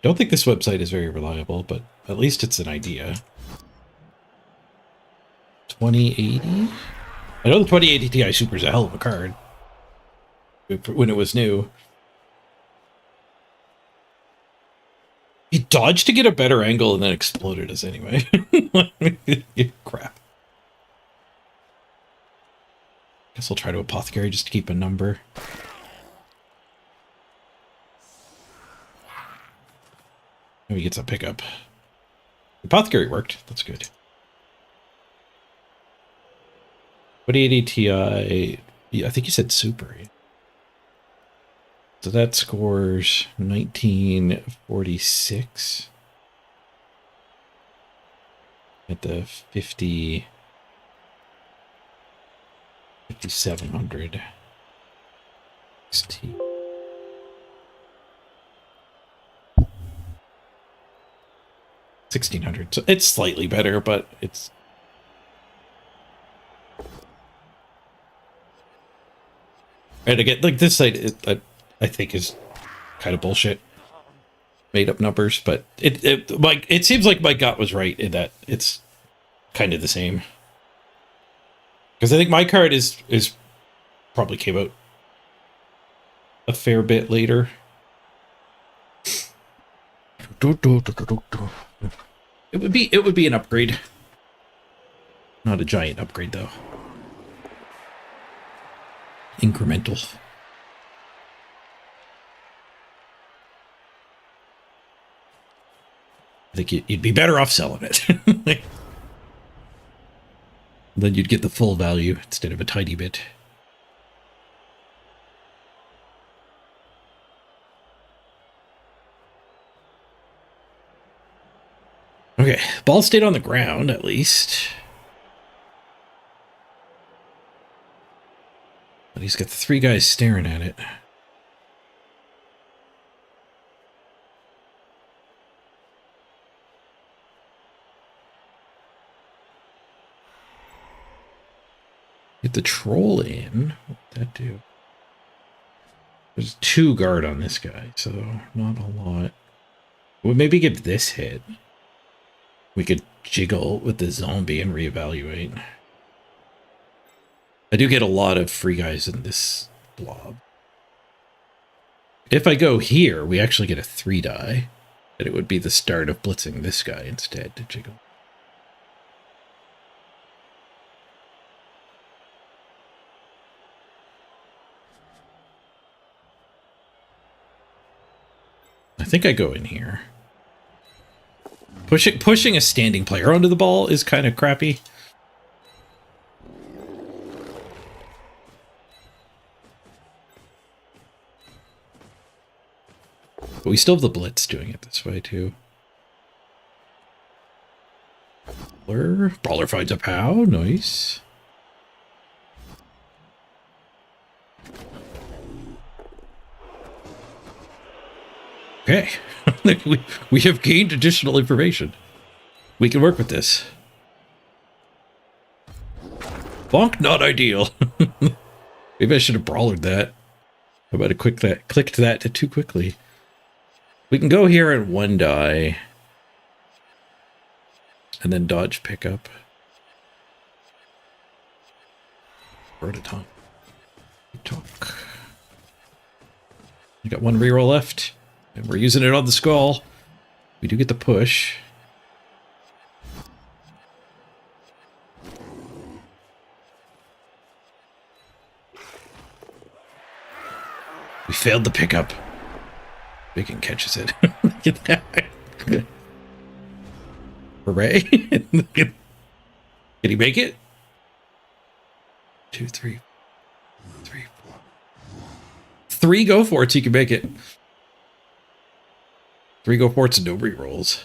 Don't think this website is very reliable, but at least it's an idea. 2080? I know the 2080 Ti Super is a hell of a card. When it was new. He dodged to get a better angle and then exploded us anyway. Crap. Guess I'll try to apothecary just to keep a number. Maybe he gets a pickup. Apothecary worked. That's good. 2080 Ti. Yeah, I think you said super. So that scores 1946 at the 5700 XT. 1600. So it's slightly better, but it's right again. Like this site, I think is kind of bullshit. Made up numbers, but it seems like my gut was right in that it's kind of the same. Because I think my card is probably came out a fair bit later. It would be an upgrade. Not a giant upgrade though. Incremental. I think you'd be better off selling it. Then you'd get the full value instead of a tiny bit. Okay, ball stayed on the ground at least. But he's got the 3 guys staring at it. Get the troll in. What'd that do? There's 2 guard on this guy, so not a lot. We'll maybe get this hit. We could jiggle with the zombie and reevaluate. I do get a lot of free guys in this blob. If I go here, we actually get a 3 die. And it would be the start of blitzing this guy instead to jiggle. I think I go in here. Pushing a standing player onto the ball is kind of crappy. But we still have the blitz doing it this way too. Brawler finds a POW, nice. Okay, we have gained additional information. We can work with this. Bonk, not ideal. Maybe I should have brawlered that. How about I clicked that too quickly. We can go here at 1 die. And then dodge pickup. Or at a time. Talk. You got 1 reroll left. And we're using it on the skull. We do get the push. We failed the pickup. Bacon catches it. Get that. Hooray. Can he make it? 2, 3, 4. 3 go for it, so you can make it. 3 go for it, no rerolls.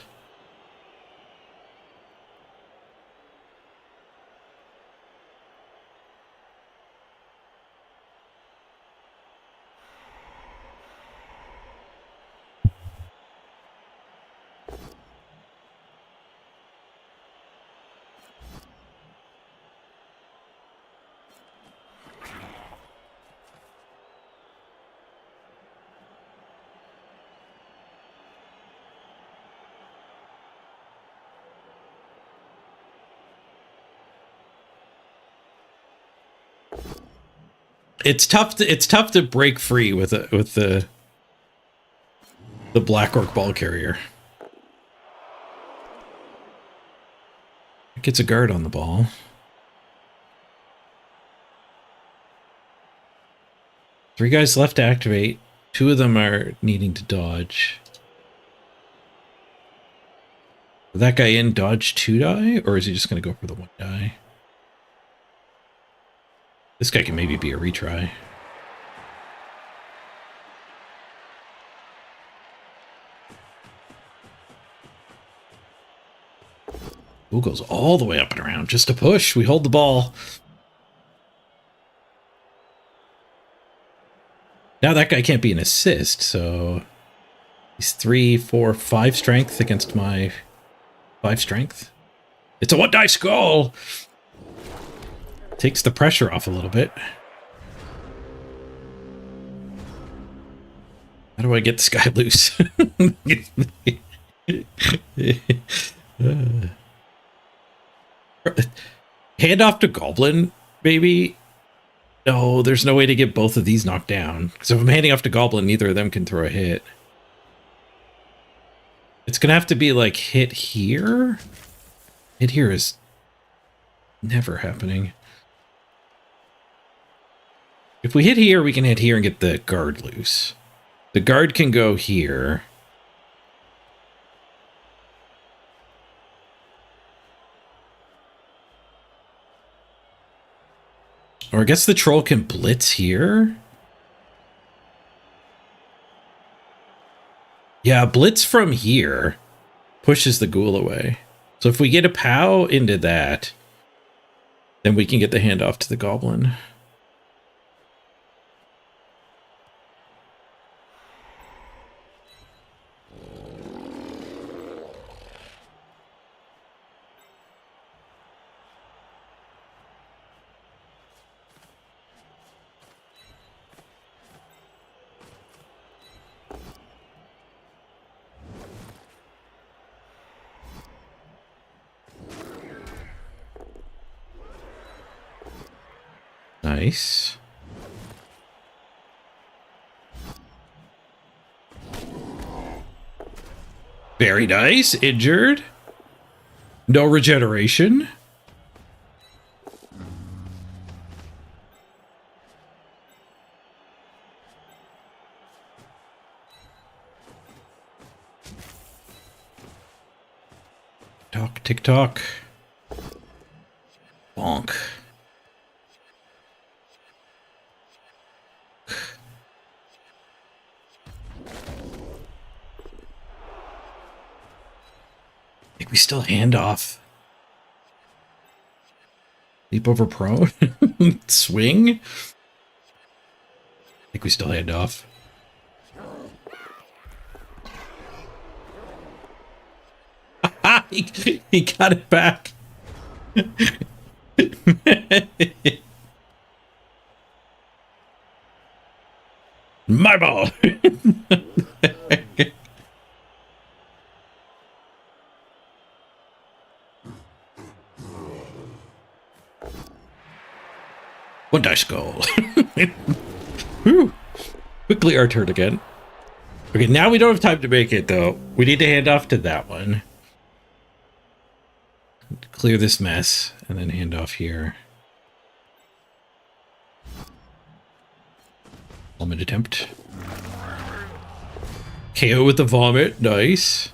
It's tough to break free with the Black Orc ball carrier. It gets a guard on the ball. 3 guys left to activate. 2 of them are needing to dodge. Will that guy in dodge 2 die, or is he just going to go for the 1 die? This guy can maybe be a retry. Ooh, goes all the way up and around. Just a push. We hold the ball. Now that guy can't be an assist, so he's 3, 4, 5 strength against my 5 strength. It's a 1 die skull. Takes the pressure off a little bit. How do I get this guy loose? Hand off to Goblin, maybe? No, there's no way to get both of these knocked down. Because if I'm handing off to Goblin, neither of them can throw a hit. It's going to have to be like hit here. Hit here is never happening. If we hit here, we can hit here and get the guard loose. The guard can go here. Or I guess the troll can blitz here. Yeah, blitz from here pushes the ghoul away. So if we get a POW into that, then we can get the handoff to the goblin. Nice. Very nice. Injured. No regeneration. Talk, tick tock. Bonk. We still hand off. Leap over prone. Swing. I think we still hand off. he got it back. My ball. One dice goal. Whew. Quickly our turn again. Okay, now we don't have time to make it, though. We need to hand off to that one. Clear this mess, and then hand off here. Vomit attempt. KO with the vomit. Nice.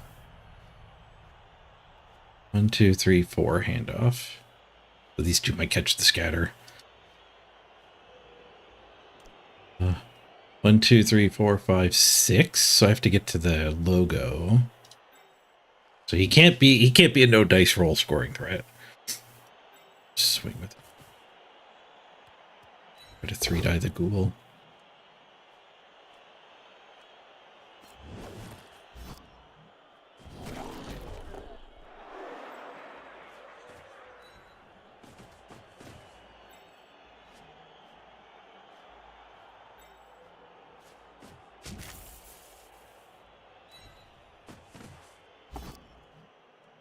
1, 2, 3, 4. Handoff. So these two might catch the scatter. 1, 2, 3, 4, 5, 6. So I have to get to the logo. So he can't be a no dice roll scoring threat. Swing with it. Try to 3 die the ghoul.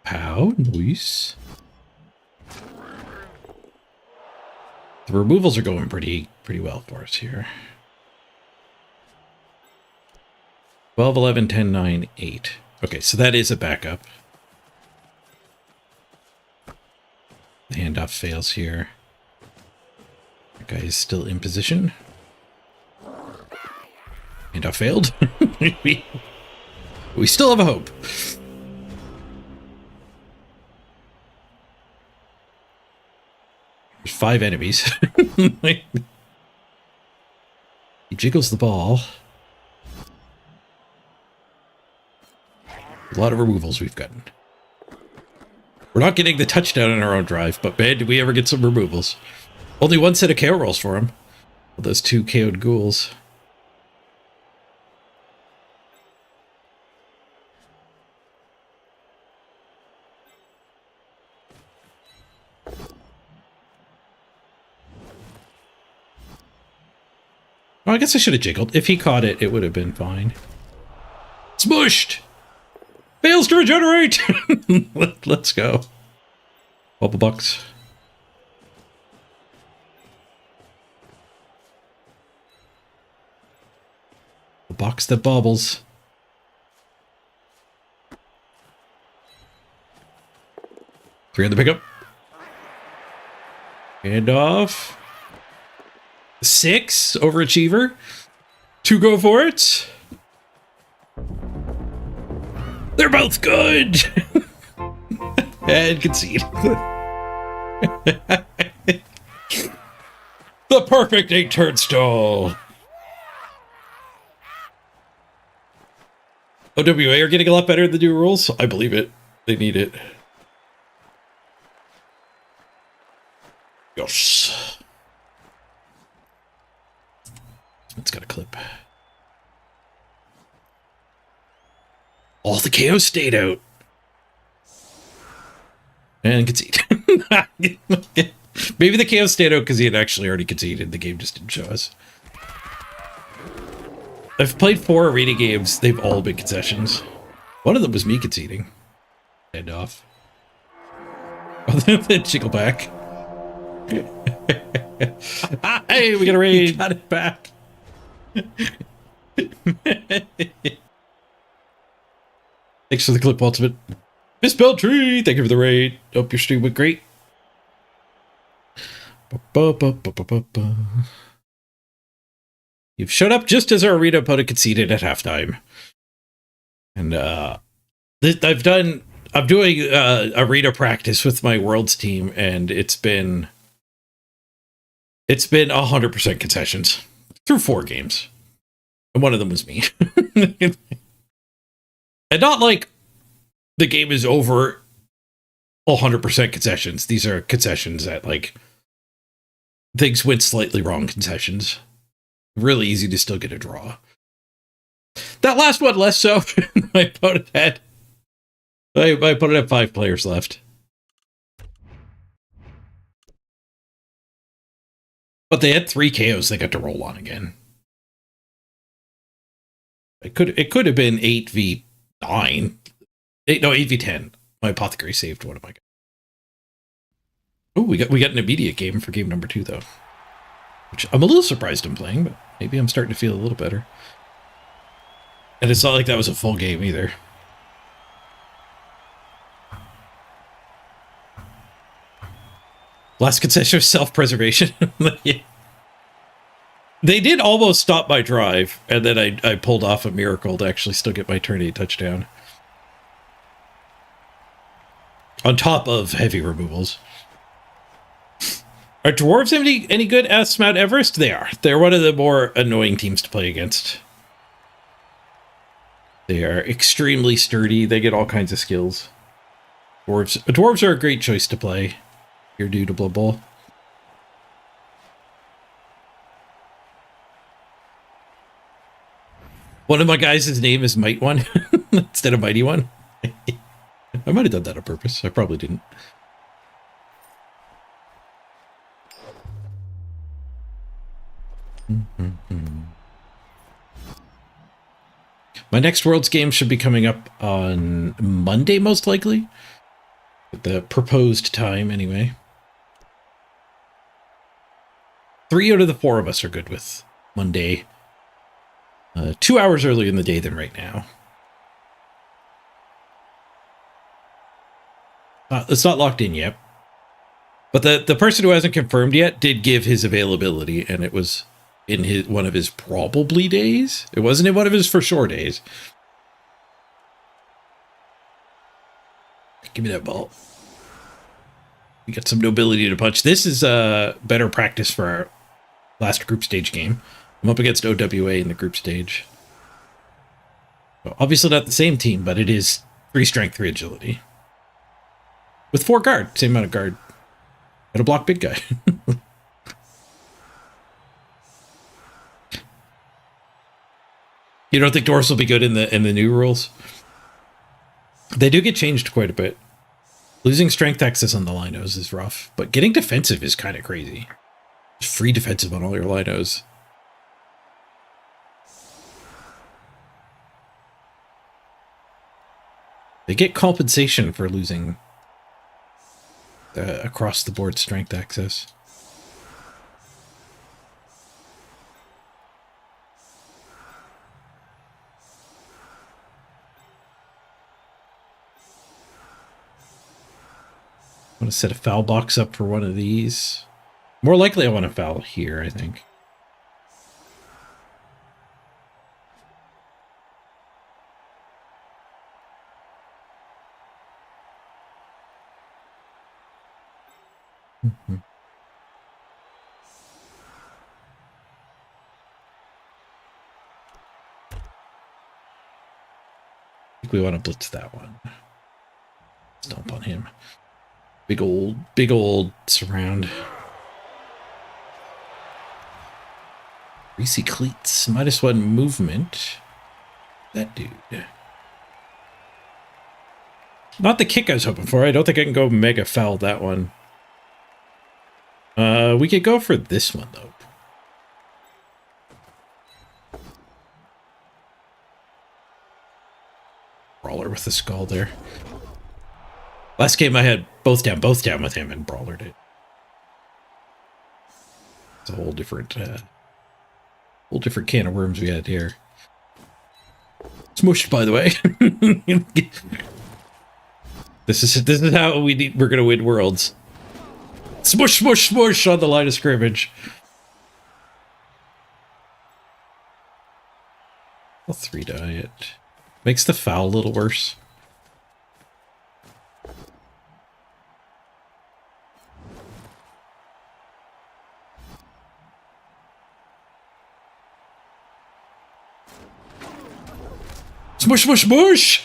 Pow, nice. The removals are going pretty well for us here. 12, 11, 10, 9, 8. Okay, so that is a backup. The handoff fails here. That guy is still in position. And I failed. We still have a hope. There's 5 enemies. He jiggles the ball. A lot of removals we've gotten. We're not getting the touchdown in our own drive, but man, did we ever get some removals. Only 1 set of KO rolls for him. Well, those 2 KO'd ghouls. Oh, I guess I should have jiggled. If he caught it, it would have been fine. Smushed! Fails to regenerate! Let's go. Bubble bucks. The box that bobbles. Three on the pickup. Hand off. 6, overachiever. 2 go for it. They're both good. And concede. The perfect 8 turnstile. OWA are getting a lot better at the new rules. I believe it. They need it. Yes. It's got a clip. All the KO stayed out. And concede. Maybe the KO stayed out because he had actually already conceded. The game just didn't show us. I've played 4 arena games. They've all been concessions. One of them was me conceding. End off. Then jiggle back. Hey, we got a raid. Got it back. Thanks for the clip, Ultimate. Miss Beltree, thank you for the raid. Hope your stream went great. You've showed up just as our arena opponent conceded at halftime. And I'm doing arena practice with my Worlds team, and it's been 100% concessions through 4 games. And one of them was me. And not like the game is over 100% concessions. These are concessions that, like, things went slightly wrong concessions. Really easy to still get a draw. That last one less so. My opponent had 5 players left. But they had 3 KOs they got to roll on again. It could have been 8v9. 8v10. My apothecary saved one of my guys. Oh, we got an immediate game for game number 2 though. Which I'm a little surprised I'm playing, but maybe I'm starting to feel a little better. And it's not like that was a full game either. Last concession of self-preservation. They did almost stop my drive, and then I pulled off a miracle to actually still get my turn 8 touchdown. On top of heavy removals. Are dwarves any good as Mount Everest? They are. They're one of the more annoying teams to play against. They are extremely sturdy. They get all kinds of skills. Dwarves are a great choice to play. You're due to Blood Bowl. One of my guys' name is Might One instead of Mighty One. I might have done that on purpose. I probably didn't. My next Worlds game should be coming up on Monday, most likely. At the proposed time, anyway. 3 out of the 4 of us are good with Monday. 2 hours earlier in the day than right now. It's not locked in yet. But the person who hasn't confirmed yet did give his availability, and it was in one of his probably days. It wasn't in one of his for sure days. Give me that ball. We got some nobility to punch. This is better practice for our last group stage game. I'm up against OWA in the group stage. So obviously not the same team, but it is 3 strength, 3 agility. With 4 guard, same amount of guard. Gotta block big guy. You don't think dwarves will be good in the new rules? They do get changed quite a bit. Losing strength access on the linos is rough, but getting defensive is kind of crazy. Free defensive on all your linos. They get compensation for losing across the board strength access. I want to set a foul box up for one of these. More likely I want to foul here, I think. I think we want to blitz that one. Stomp on him. Big old surround. Greasy cleats. -1 movement. That dude. Not the kick I was hoping for. I don't think I can go mega foul that one. We could go for this one, though. Brawler with the skull there. Last game I had both down with him and brawlered it. It's a whole different can of worms we had here. Smushed, by the way. This is how we're gonna win worlds. Smush, smush, smush on the line of scrimmage. I'll 3-die it. Makes the foul a little worse. Smush, smush, smush!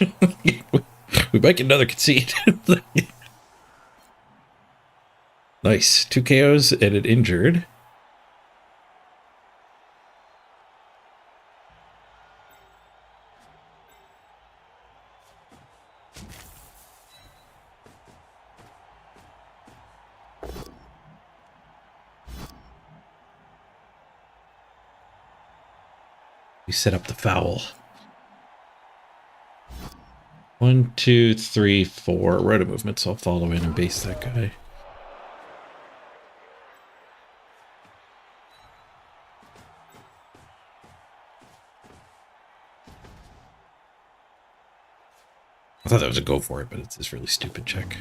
We might get another concede. Nice. 2 KOs and an injured. We set up the foul. 1, 2, 3, 4. Roto movement, so I'll follow in and base that guy. I thought that was a go for it, but it's this really stupid check.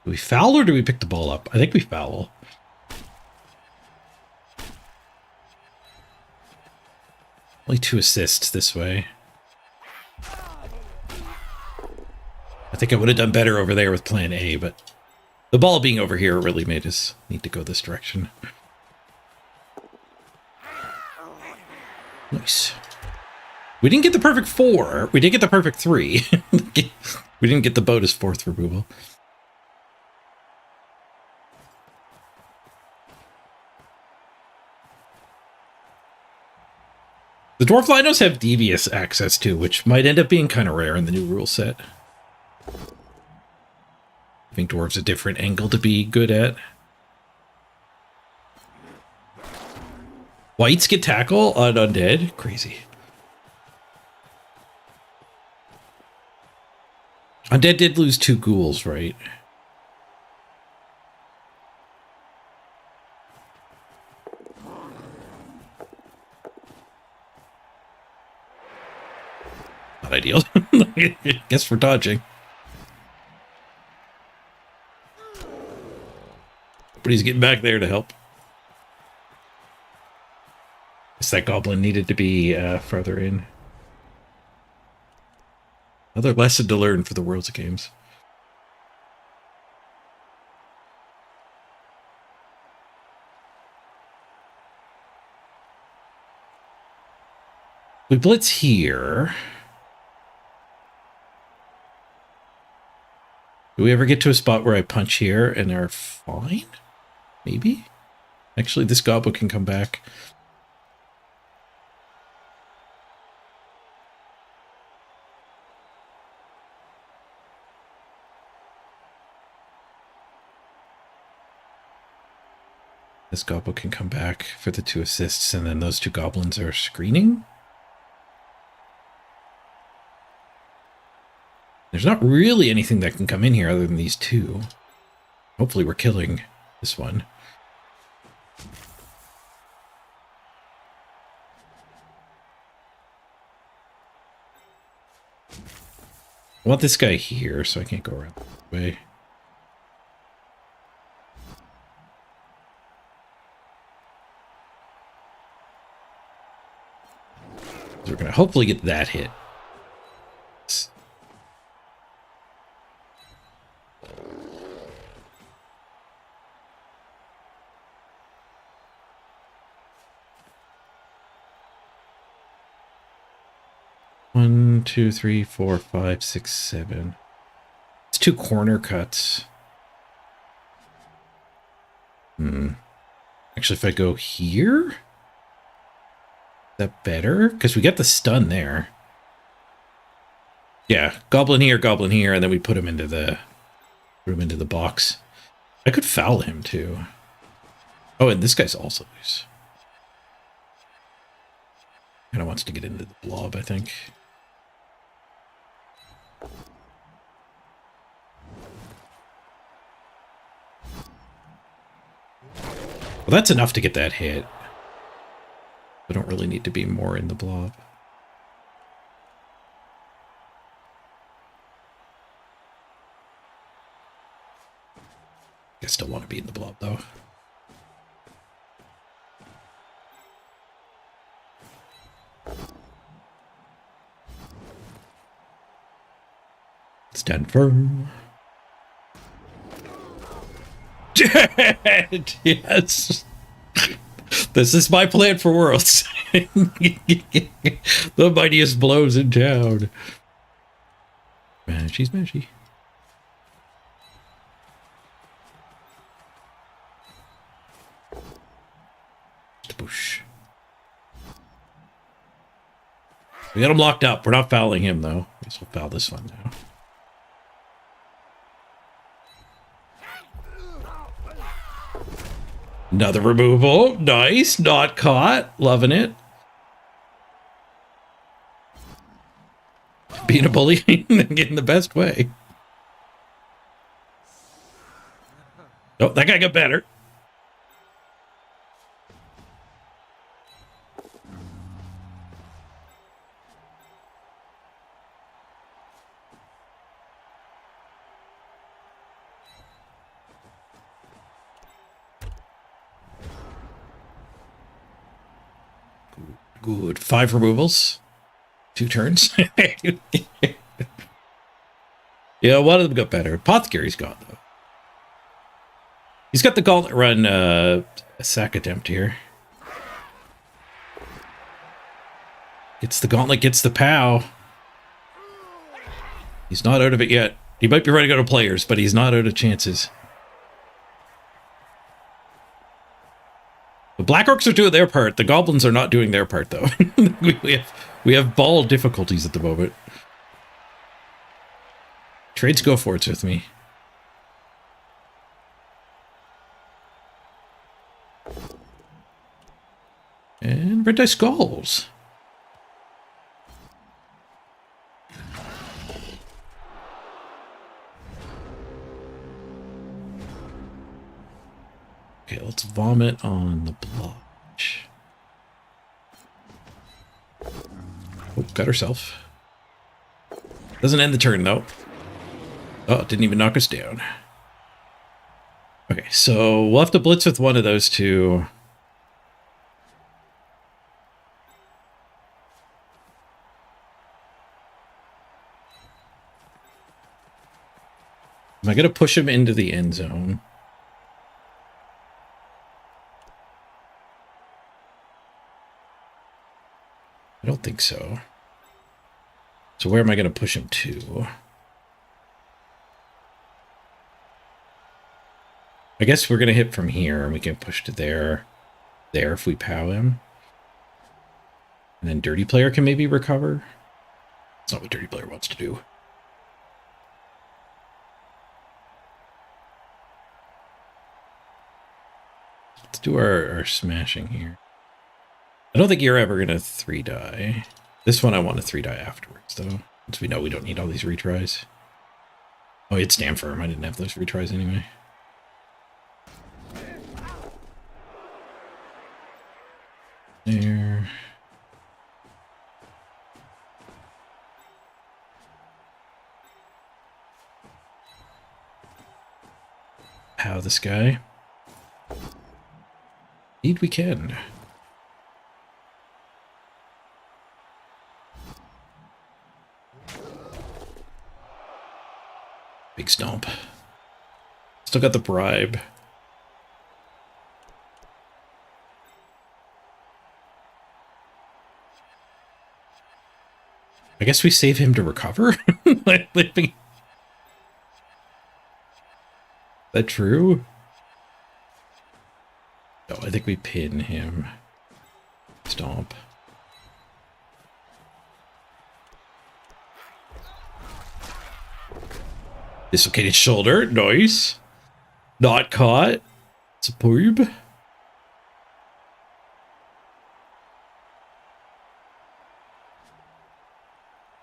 Do we foul or do we pick the ball up? I think we foul. Only 2 assists this way. I think I would have done better over there with plan A, but the ball being over here really made us need to go this direction. Nice. We didn't get the perfect 4. We did get the perfect 3. We didn't get the bonus 4th removal. The Dwarf Linos have devious access too, which might end up being kind of rare in the new rule set. I think Dwarves a different angle to be good at. Whites get tackle on Undead? Crazy. Undead did lose 2 ghouls, right? Not ideal. Guess we're dodging. But he's getting back there to help. Guess that goblin needed to be further in. Another lesson to learn for the Worlds of Games. We blitz here. Do we ever get to a spot where I punch here and are fine? Maybe? Actually, this goblin can come back. This goblin can come back for the 2 assists, and then those 2 goblins are screening. There's not really anything that can come in here other than these 2. Hopefully we're killing this one. I want this guy here, so I can't go around this way. So we're going to hopefully get that hit. One, two, three, four, five, six, seven. It's 2 corner cuts. Actually, if I go here, is that better? Because we get the stun there. Yeah, goblin here, and then we put him into the box. I could foul him too. Oh, and this guy's also loose. Kind of wants to get into the blob, I think. Well, that's enough to get that hit. I don't really need to be more in the blob. I still want to be in the blob, though. Stand firm. Yes. This is my plan for Worlds. The mightiest blows in town. Mashy, smashy. Boosh. We got him locked up. We're not fouling him, though. I guess we'll foul this one now. Another removal. Nice. Not caught. Loving it. Being a bully in the best way. Oh, that guy got better. Good. 5 removals. 2 turns. Yeah, one of them got better. Apothecary's gone, though. He's got the gauntlet run a sack attempt here. Gets the gauntlet, gets the POW. He's not out of it yet. He might be running out of players, but he's not out of chances. The Black Orcs are doing their part. The Goblins are not doing their part, though. we have ball difficulties at the moment. Trades go for it with me. And Red Dice Skulls. Okay, let's vomit on the blotch. Oh, got herself. Doesn't end the turn, though. Oh, it didn't even knock us down. Okay, so we'll have to blitz with one of those two. Am I going to push him into the end zone? I don't think so. So where am I going to push him to? I guess we're going to hit from here, and we can push to there if we POW him. And then Dirty Player can maybe recover. That's not what Dirty Player wants to do. Let's do our smashing here. I don't think you're ever going to 3-die. This one I want to 3-die afterwards, though. Since we know we don't need all these retries. Oh, it's Stand Firm. I didn't have those retries anyway. There. How this guy? Indeed we can. Big stomp. Still got the bribe. I guess we save him to recover? Is that true? No, I think we pin him. Stomp. Dislocated shoulder. Nice. Not caught. Superb.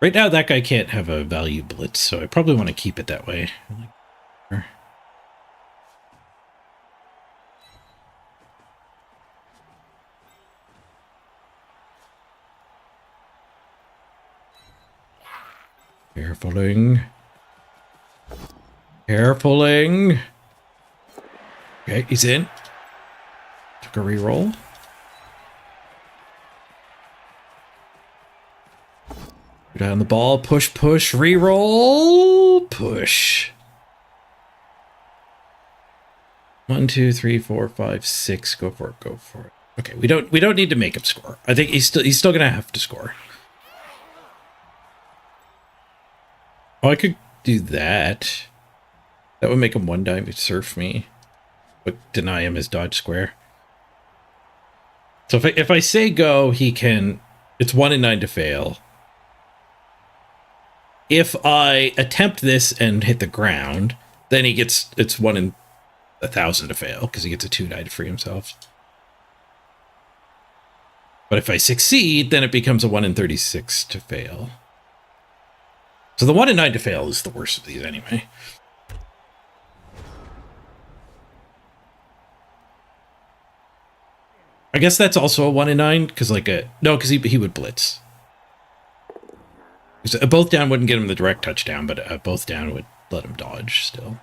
Right now, that guy can't have a value blitz, so I probably want to keep it that way. Carefuling. Carefuling. Okay, he's in. Took a reroll. Down the ball. Push, push, reroll. Push. 1, 2, 3, 4, 5, 6. Go for it. Go for it. Okay, we don't need to make him score. I think he's still gonna have to score. Oh, I could do that. That would make him 1-die surf me, but deny him his dodge square. So if I say go, he can. It's 1 in 9 to fail. If I attempt this and hit the ground, then he gets. It's 1 in 1,000 to fail because he gets a 2-die to free himself. But if I succeed, then it becomes a 1 in 36 to fail. So the 1 in 9 to fail is the worst of these anyway. I guess that's also a 1 in 9 because no, because he would blitz. A both down wouldn't get him the direct touchdown, but a both down would let him dodge still.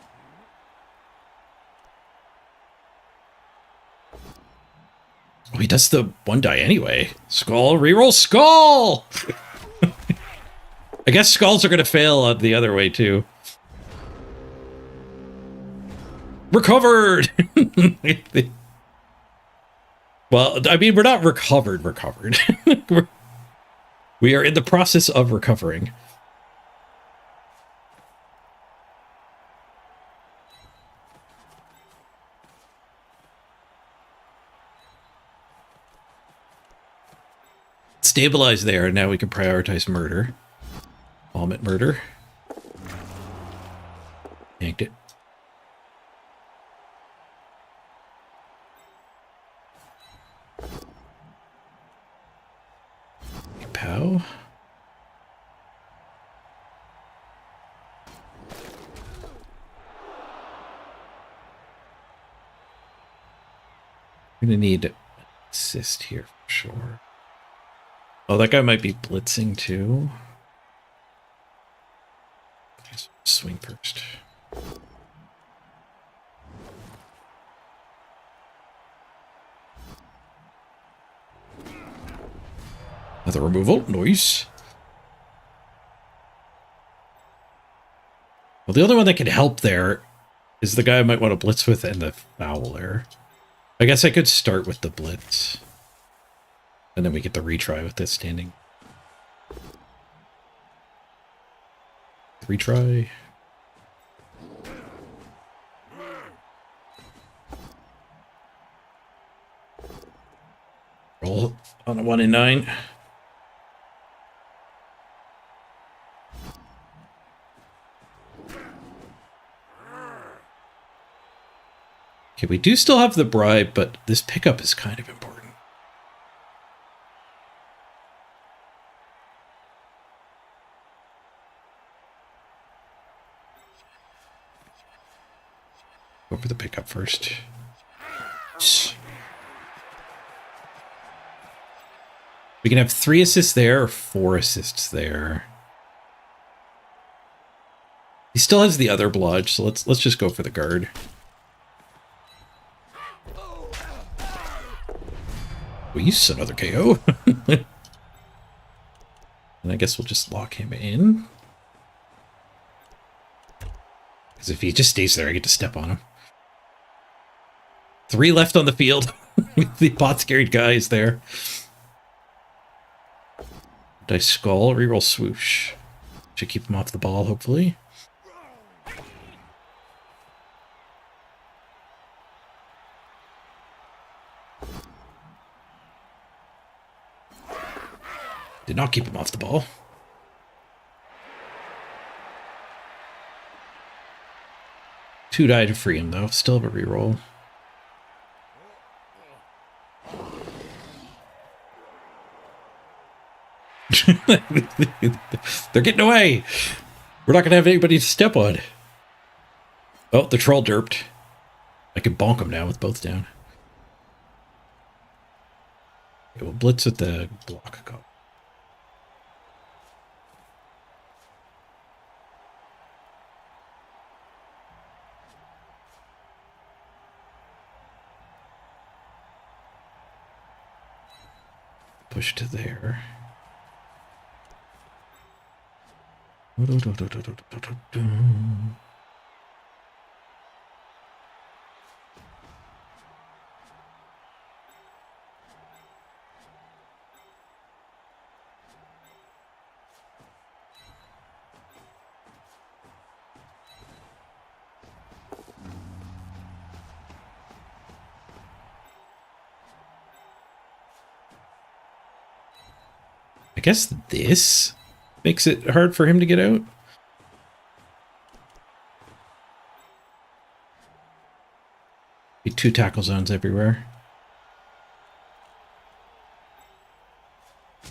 Oh, he does the 1-die anyway. Skull, reroll, skull! I guess skulls are going to fail the other way, too. Recovered! Well, I mean, we're not recovered. We are in the process of recovering. Stabilize there, and now we can prioritize murder. Vomit murder. Yanked it. Pow. We're gonna need assist here for sure. Oh, that guy might be blitzing too. Swing first. Another removal. Nice. Well, the only one that can help there is the guy I might want to blitz with and the Fowler. I guess I could start with the blitz. And then we get the retry with this standing. Retry. Roll on a 1 in 9. Okay, we do still have the bribe, but this pickup is kind of important. Go for the pickup first. We can have 3 assists there or 4 assists there. He still has the other blodge, so let's just go for the guard. We use another KO. And I guess we'll just lock him in. Because if he just stays there, I get to step on him. 3 left on the field. The apothecary guy is there. Dice skull, reroll swoosh. Should keep him off the ball, hopefully. Did not keep him off the ball. Two die to free him, though. Still have a reroll. They're getting away. We're not going to have anybody to step on. Oh, the troll derped. I can bonk him now with both down. Okay, we'll blitz with the block cop. Push to there. I guess this makes it hard for him to get out. Be 2 tackle zones everywhere. Do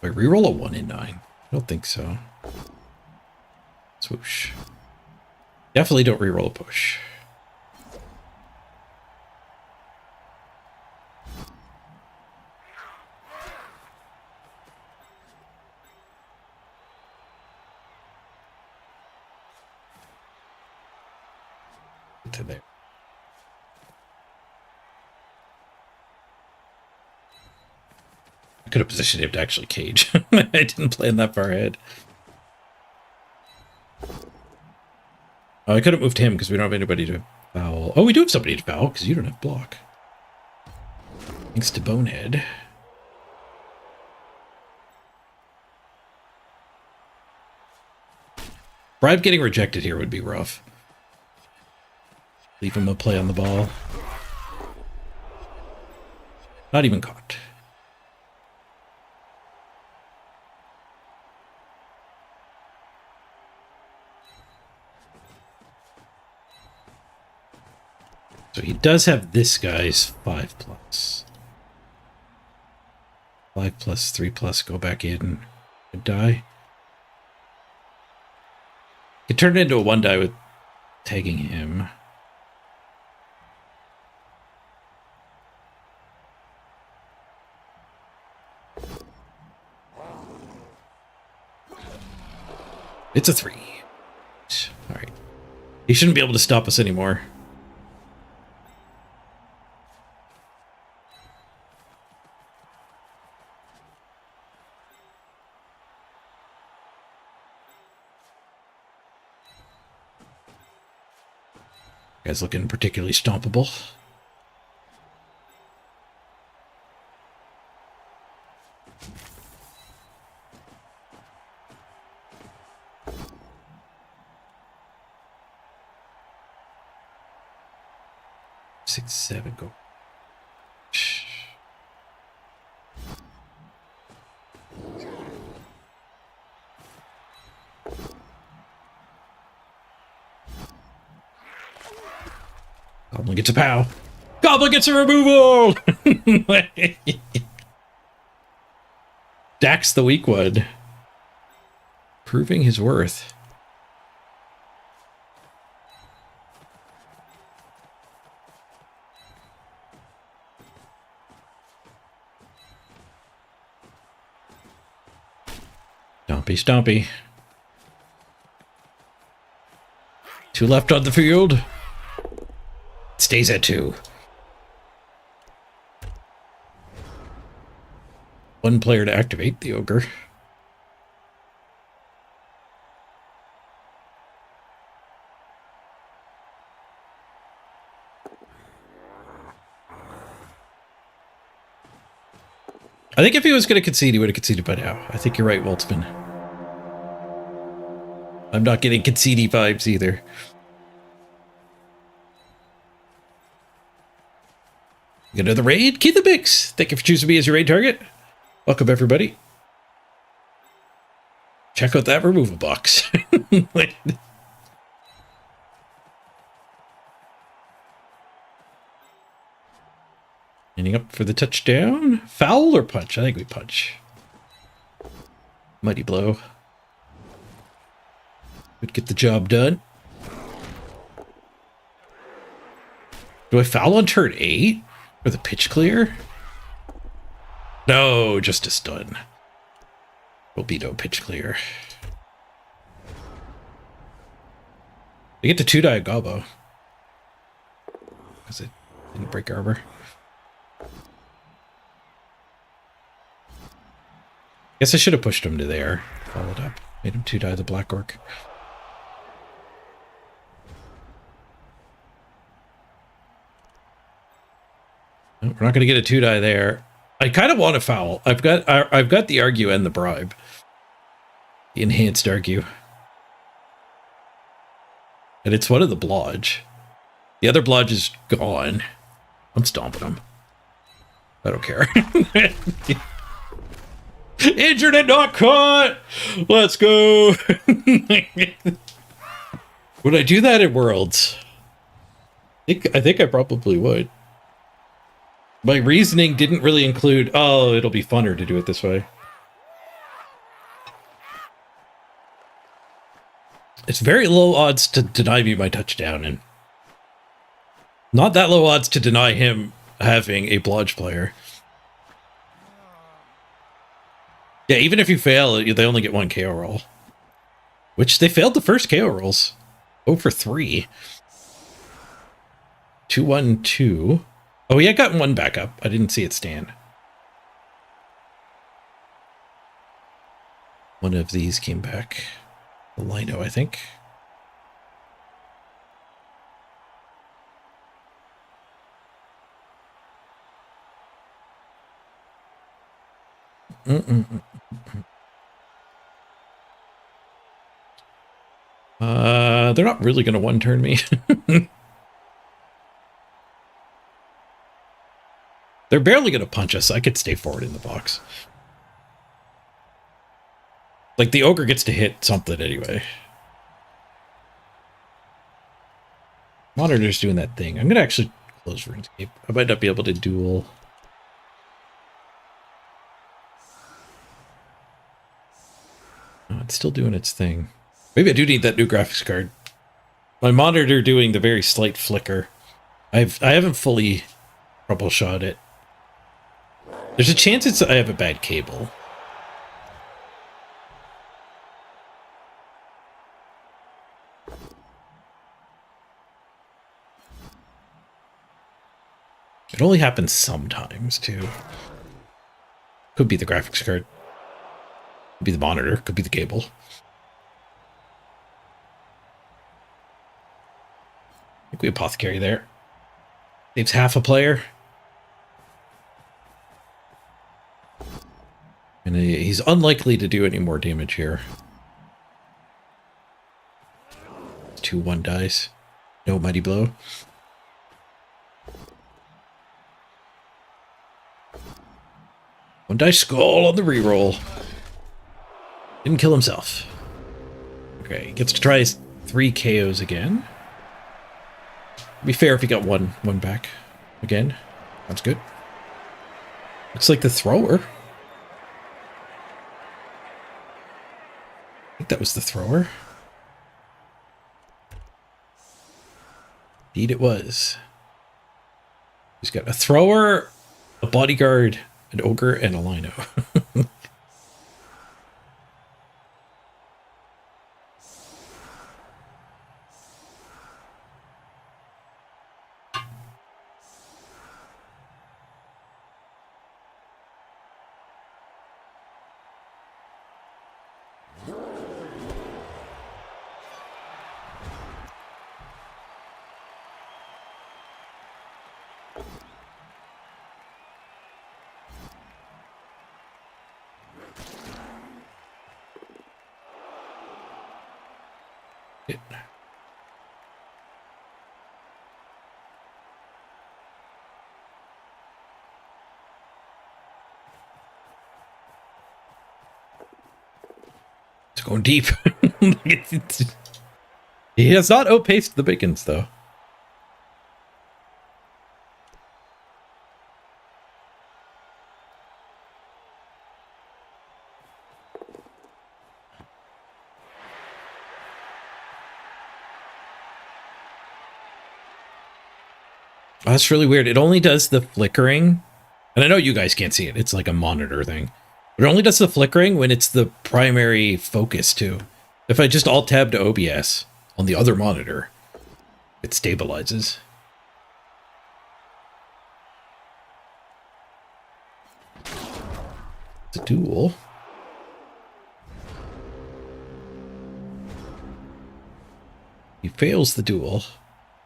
I reroll a 1 in 9? I don't think so. Swoosh. Definitely don't reroll a push. To there. I could have positioned him to actually cage. I didn't plan that far ahead. Oh, I could have moved him because we don't have anybody to foul. Oh, we do have somebody to foul because you don't have block. Thanks to Bonehead. Bribe getting rejected here would be rough. Leave him a play on the ball. Not even caught. So he does have this guy's 5+. 5+, 3+, go back in and die. You turn it into a 1 die with tagging him. It's a 3. All right. He shouldn't be able to stop us anymore. Guy's looking particularly stompable. Six, 7, go. Goblin gets a pow. Goblin gets a removal! Dax the weak one. Proving his worth. Stompy, stompy. 2 left on the field. Stays at 2. 1 player to activate the ogre. I think if he was going to concede, he would have conceded by now. I think you're right, Waltzman. I'm not getting concedey vibes either. Get another raid. Keith the Bix. Thank you for choosing me as your raid target. Welcome, everybody. Check out that removal box. Ending up for the touchdown. Foul or punch? I think we punch. Mighty blow. Would get the job done. Do I foul on turn 8? For the pitch clear? No, just a stun. Will be no pitch clear. I get to 2-die Gobbo. Because it didn't break armor. Guess I should have pushed him to there. Followed up. Made him 2-die the Black Orc. No, we're not going to get a 2-die there. I kind of want to foul. I've got the argue and the bribe. The enhanced argue. And it's one of the blodge. The other blodge is gone. I'm stomping him. I don't care. Injured and not caught. Let's go. Would I do that in Worlds? I think I probably would. My reasoning didn't really include, oh, it'll be funner to do it this way. It's very low odds to deny me my touchdown, and not that low odds to deny him having a blodge player. Yeah, even if you fail, they only get 1 KO roll. Which they failed the first KO rolls. 0 for 3. 2-1-2. Oh, yeah, I got 1 back up. I didn't see it stand. One of these came back. The lino, I think. They're not really going to 1-turn me. They're barely going to punch us. I could stay forward in the box. Like, the ogre gets to hit something anyway. Monitor's doing that thing. I'm going to actually close RuneScape. I might not be able to duel. Oh, it's still doing its thing. Maybe I do need that new graphics card. My monitor doing the very slight flicker. I haven't fully troubleshot it. There's a chance I have a bad cable. It only happens sometimes, too. Could be the graphics card. Could be the monitor. Could be the cable. I think we apothecary there. Saves half a player. And he's unlikely to do any more damage here. 2-1 dice. No mighty blow. One dice skull on the reroll. Didn't kill himself. Okay, gets to try his 3 KOs again. Be fair if he got one back again. That's good. Looks like the thrower. I think that was the thrower. Indeed it was. He's got a thrower, a bodyguard, an ogre, and a lino. It. It's going deep. He has not outpaced the Bacons, though. Oh, that's really weird. It only does the flickering. And I know you guys can't see it. It's like a monitor thing. But it only does the flickering when it's the primary focus, too. If I just alt-tab to OBS on the other monitor, it stabilizes. It's a duel. He fails the duel.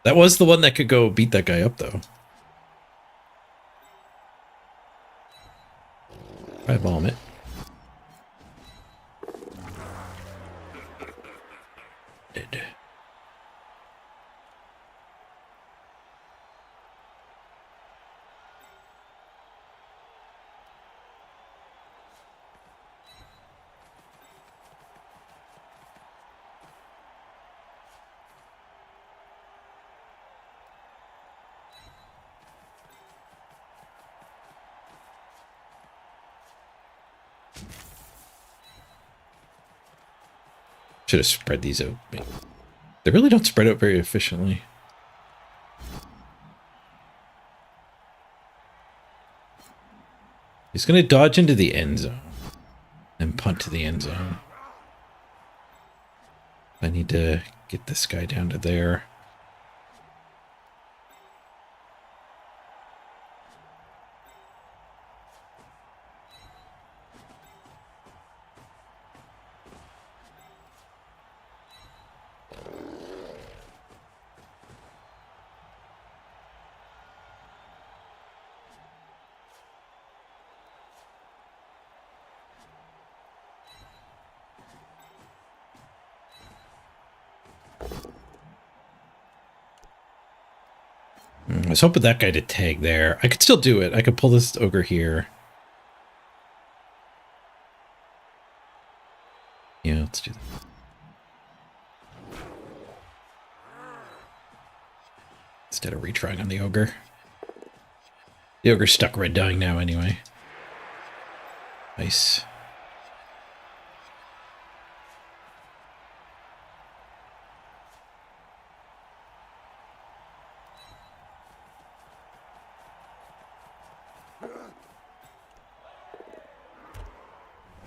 That was the one that could go beat that guy up, though. Try bomb it. Did. Should have spread these out. They really don't spread out very efficiently. He's going to dodge into the end zone and punt to the end zone. I need to get this guy down to there. I was hoping that guy to tag there. I could still do it. I could pull this ogre here. Yeah, let's do that. Instead of retrying on the ogre. The ogre's stuck red dying now anyway. Nice.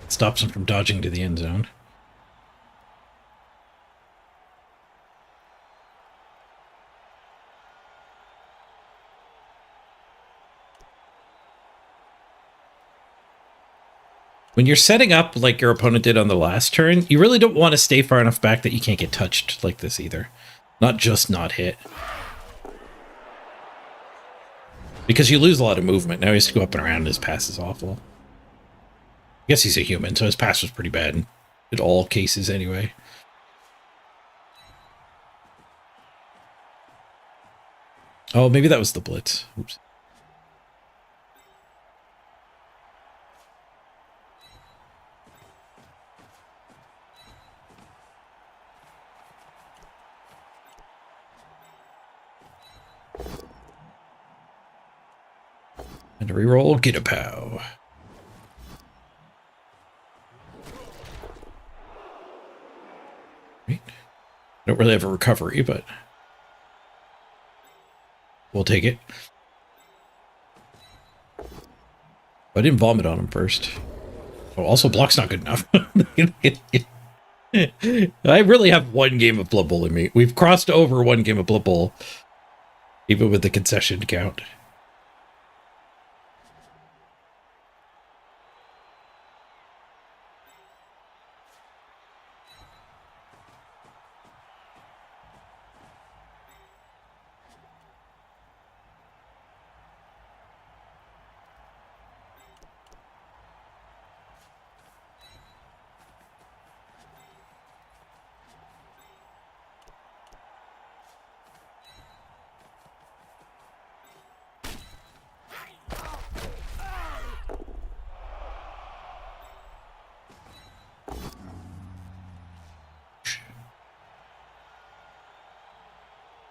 Stops him from dodging to the end zone. When you're setting up like your opponent did on the last turn, you really don't want to stay far enough back that you can't get touched like this either. Not just not hit. Because you lose a lot of movement. Now he has to go up and around and his pass is awful. I guess he's a human, so his pass was pretty bad in all cases anyway. Oh, maybe that was the blitz. Oops. And a reroll, get a pow. Right. I don't really have a recovery, but we'll take it. I didn't vomit on him first. Oh, also block's not good enough. I really have one game of Blood Bowl in me. We've crossed over one game of Blood Bowl, even with the concession count.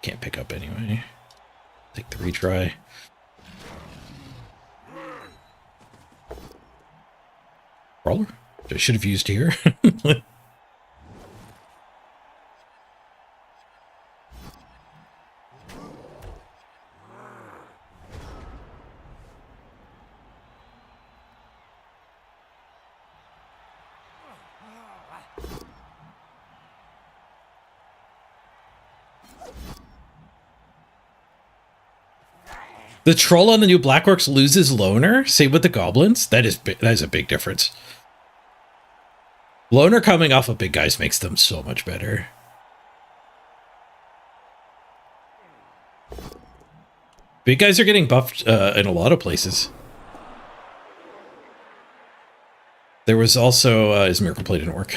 Can't pick up anyway. Take the retry. Crawler? I should have used here. The troll on the new Black Orcs loses Loner. Same with the goblins. That is a big difference. Loner coming off of big guys makes them so much better. Big guys are getting buffed in a lot of places. There was also his Miracle Play didn't work.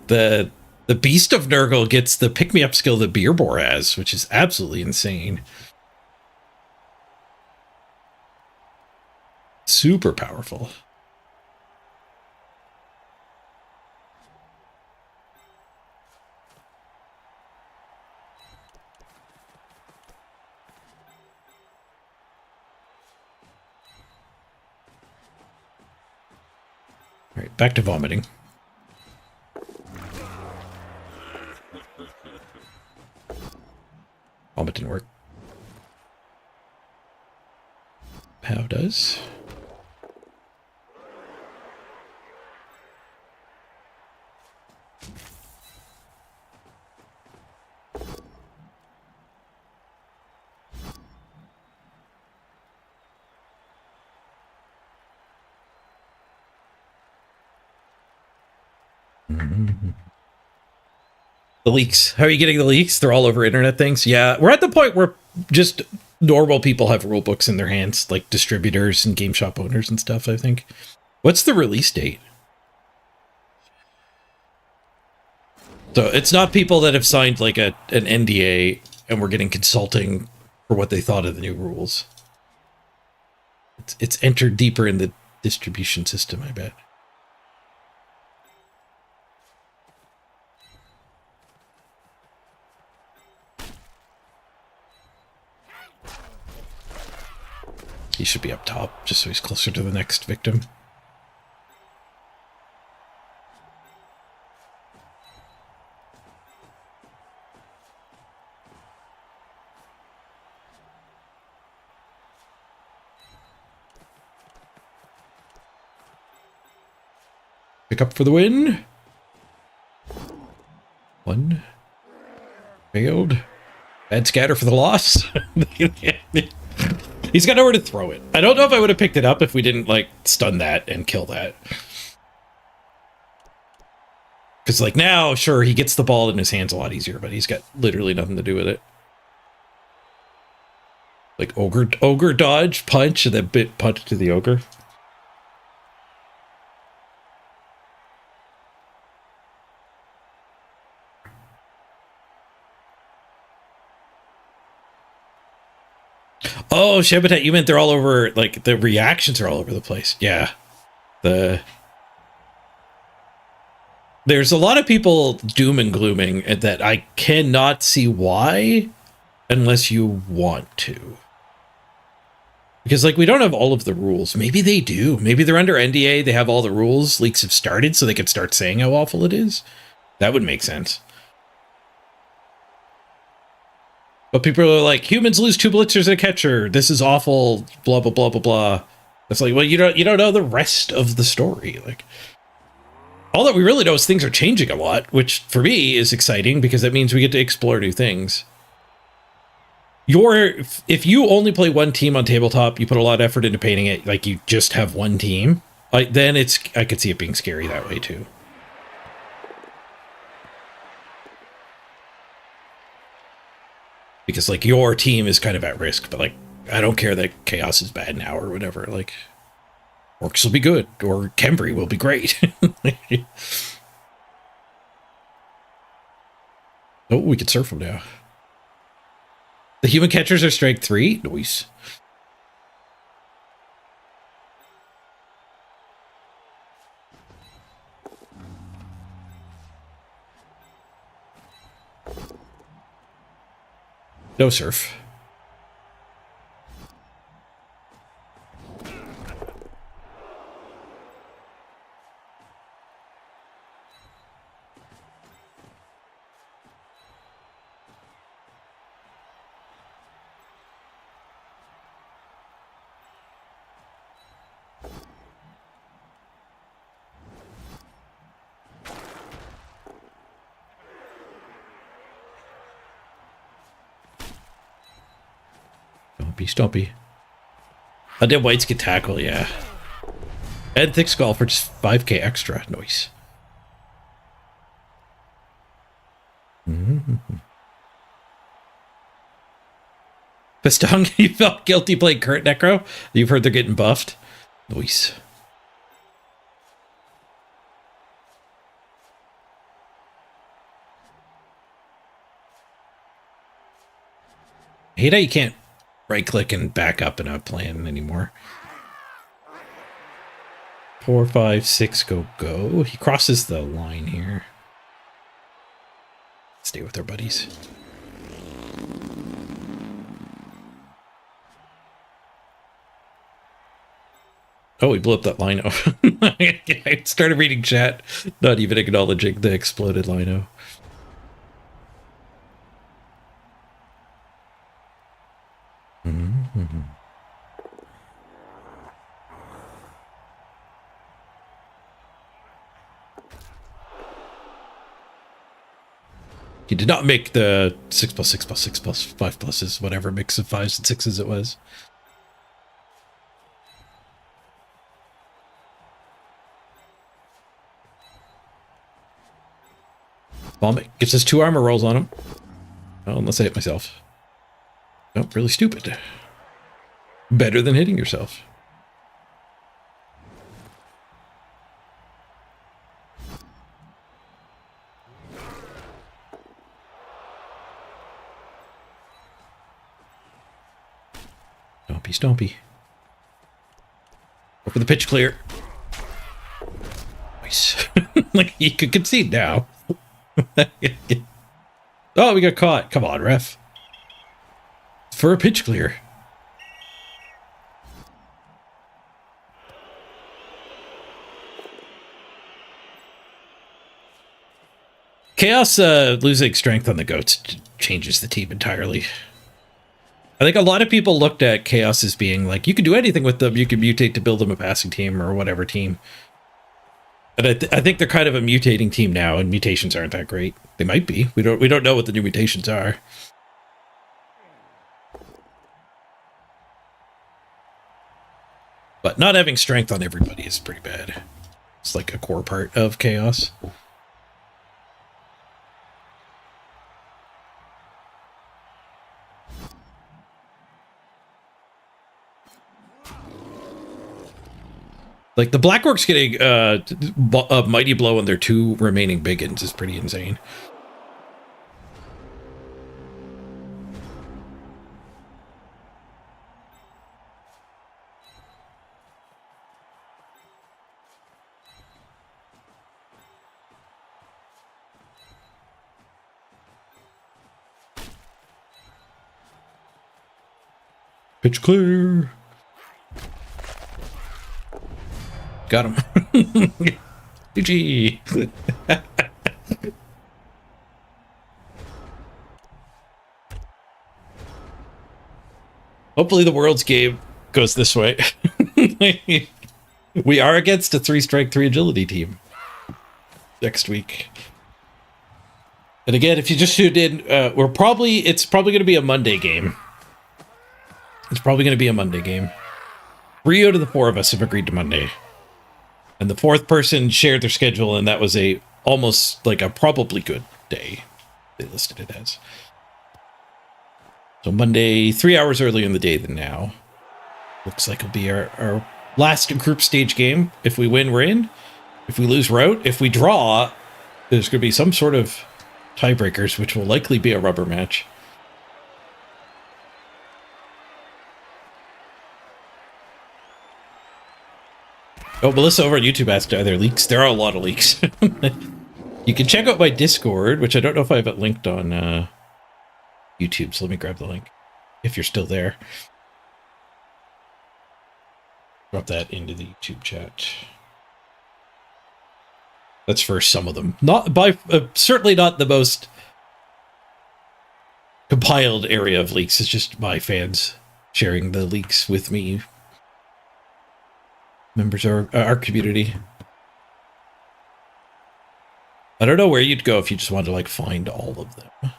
The Beast of Nurgle gets the pick-me-up skill that Beerbor has, which is absolutely insane. Super powerful. All right, back to vomiting. Vomit didn't work. How does? The leaks. How are you getting the leaks? They're all over internet things. Yeah, we're at the point where just normal people have rule books in their hands, like distributors and game shop owners and stuff, I think. What's the release date? So it's not people that have signed like an NDA and we're getting consulting for what they thought of the new rules. It's entered deeper in the distribution system, I bet. He should be up top, just so he's closer to the next victim. Pick up for the win. One. Failed. Bad scatter for the loss. He's got nowhere to throw it. I don't know if I would have picked it up if we didn't, like, stun that and kill that. Because, like, now, sure, he gets the ball in his hands a lot easier, but he's got literally nothing to do with it. Like, ogre dodge, punch, and then bit punch to the ogre. Oh, Shebatet, you meant they're all over, like, the reactions are all over the place. Yeah. There's a lot of people doom and glooming that I cannot see why unless you want to. Because, like, we don't have all of the rules. Maybe they do. Maybe they're under NDA. They have all the rules. Leaks have started so they can start saying how awful it is. That would make sense. But people are like, humans lose 2 blitzers and a catcher. This is awful. Blah, blah, blah, blah, blah. It's like, well, you don't know the rest of the story. Like, all that we really know is things are changing a lot, which for me is exciting because that means we get to explore new things. If you only play one team on tabletop, you put a lot of effort into painting it, like you just have one team, then I could see it being scary that way too. Because, like, your team is kind of at risk, but, like, I don't care that Chaos is bad now or whatever. Like, Orcs will be good, or Kembri will be great. Oh, we can surf them now. The human catchers are strike 3. Nice. No surf. Stumpy. I did whites get tackle, yeah. And thick skull for just 5k extra. Nice. Pistong, you felt guilty playing current Necro? You've heard they're getting buffed? Nice. I hate how you can't right click and back up in a plan anymore. 4, 5, 6, go. He crosses the line here. Stay with our buddies. Oh, he blew up that lino. I started reading chat, not even acknowledging the exploded lino. He did not make the 6+6+6+5 pluses, whatever mix of 5s and 6s it was. Vomit gives us 2 armor rolls on him. Oh, unless I hit myself. Nope, really stupid. Better than hitting yourself. Stompy. Go for the pitch clear. Nice. Like, he could concede now. Oh, we got caught. Come on, ref. For a pitch clear. Chaos losing strength on the goats changes the team entirely. I think a lot of people looked at Chaos as being like, you can do anything with them. You can mutate to build them a passing team or whatever team. But I think they're kind of a mutating team now, and mutations aren't that great. They might be. We don't know what the new mutations are. But not having strength on everybody is pretty bad. It's like a core part of chaos. Like, the Black Orcs getting a Mighty Blow on their 2 remaining Biggins is pretty insane. Pitch clear. Got him. GG. Hopefully the world's game goes this way. We are against a 3 strength, 3 agility team next week. And again, if you just tuned in, it's probably going to be a Monday game. It's probably going to be a Monday game. 3 out of the 4 of us have agreed to Monday. And the 4th person shared their schedule, and that was almost like a probably good day. They listed it as. So Monday, 3 hours earlier in the day than now. Looks like it'll be our last group stage game. If we win, we're in. If we lose, we're out. If we draw, there's going to be some sort of tiebreakers, which will likely be a rubber match. Oh, Melissa over on YouTube asked, are there leaks? There are a lot of leaks. You can check out my Discord, which I don't know if I have it linked on YouTube, so let me grab the link, if you're still there. Drop that into the YouTube chat. That's for some of them. Not by certainly not the most compiled area of leaks. It's just my fans sharing the leaks with me. Members of our community. I don't know where you'd go if you just wanted to like find all of them.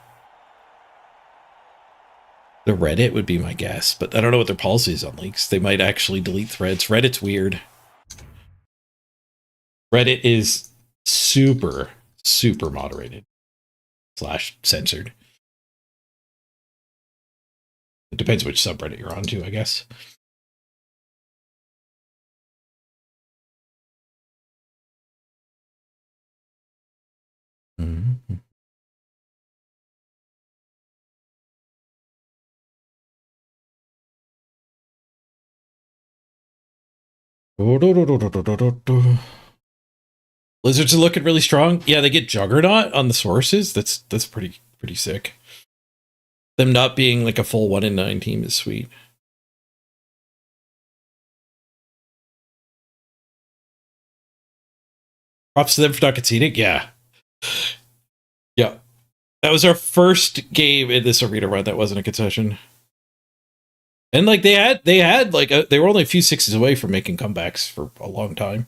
The Reddit would be my guess, but I don't know what their policy is on leaks. They might actually delete threads. Reddit's weird. Reddit is super moderated / censored. It depends which subreddit you're on to, I guess. Mm-hmm. Lizards are looking really strong. Yeah, they get Juggernaut on the sources. That's pretty sick. Them not being like a full 1 in 9 team is sweet. Props to them for not conceding. Yeah. Yeah. That was our first game in this arena run that wasn't a concession. And like they had like they were only a few 6s away from making comebacks for a long time.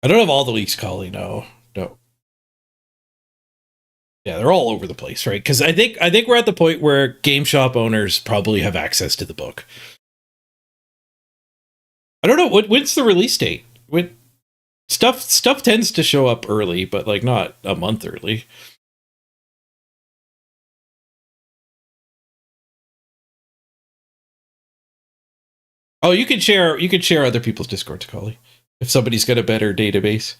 I don't have all the leaks, Collie. No. Yeah, they're all over the place, right? Because I think we're at the point where game shop owners probably have access to the book. I don't know when's the release date. When stuff tends to show up early, but like not a month early. Oh, you can share other people's Discords, Collie, if somebody's got a better database.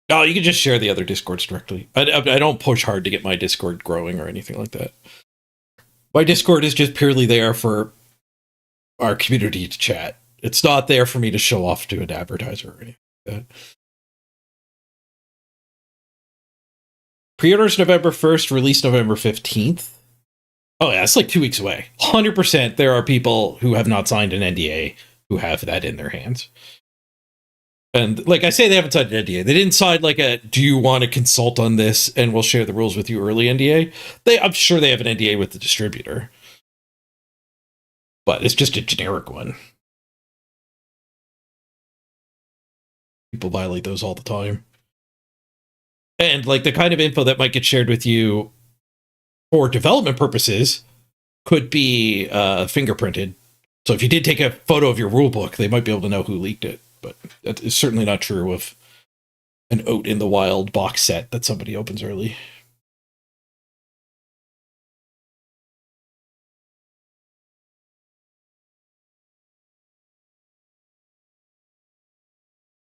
Oh, you can just share the other Discords directly. I don't push hard to get my Discord growing or anything like that. My Discord is just purely there for our community to chat. It's not there for me to show off to an advertiser or anything like that. Pre-orders November 1st, release November 15th. Oh yeah, it's like 2 weeks away. 100% there are people who have not signed an NDA who have that in their hands. And like I say, they haven't signed an NDA. They didn't sign like a, do you want to consult on this and we'll share the rules with you early NDA. I'm sure they have an NDA with the distributor. But it's just a generic one. People violate those all the time. And like the kind of info that might get shared with you for development purposes could be fingerprinted. So if you did take a photo of your rulebook, they might be able to know who leaked it. But that is certainly not true of an Oat in the Wild box set that somebody opens early.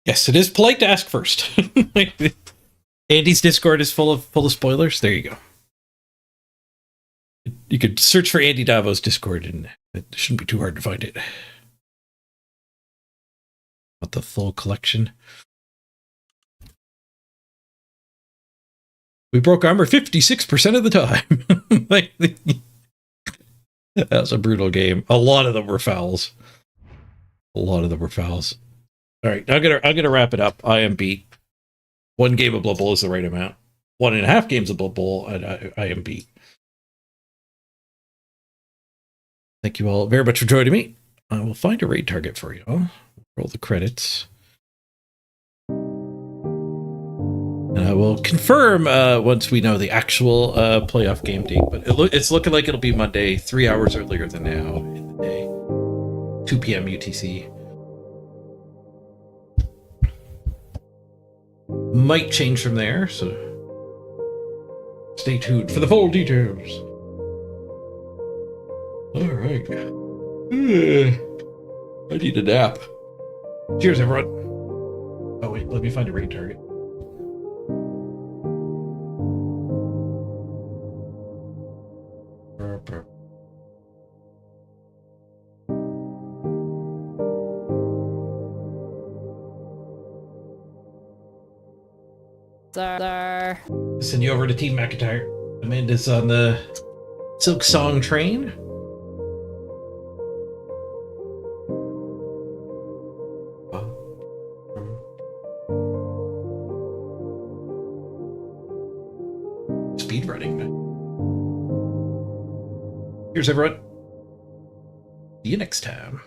Yes, it is polite to ask first. Andy's Discord is full of spoilers. There you go. You could search for Andy Davo's Discord, and it shouldn't be too hard to find it. Not the full collection. We broke armor 56% of the time. That was a brutal game. A lot of them were fouls. All right, I'm gonna wrap it up. I am beat. 1 game of Blood Bowl is the right amount. 1.5 games of Blood Bowl, and I am beat. Thank you all very much for joining me. I will find a raid target for you all. Roll the credits. And I will confirm once we know the actual playoff game date. But it's looking like it'll be Monday, 3 hours earlier than now in the day. 2 p.m. UTC. Might change from there, so stay tuned for the full details. All right. I need a nap. Cheers, everyone. Oh, wait, let me find a raid target. Sir. Send you over to Team McIntyre. Amanda's on the Silk Song train. Speed running. Here's everyone. See you next time.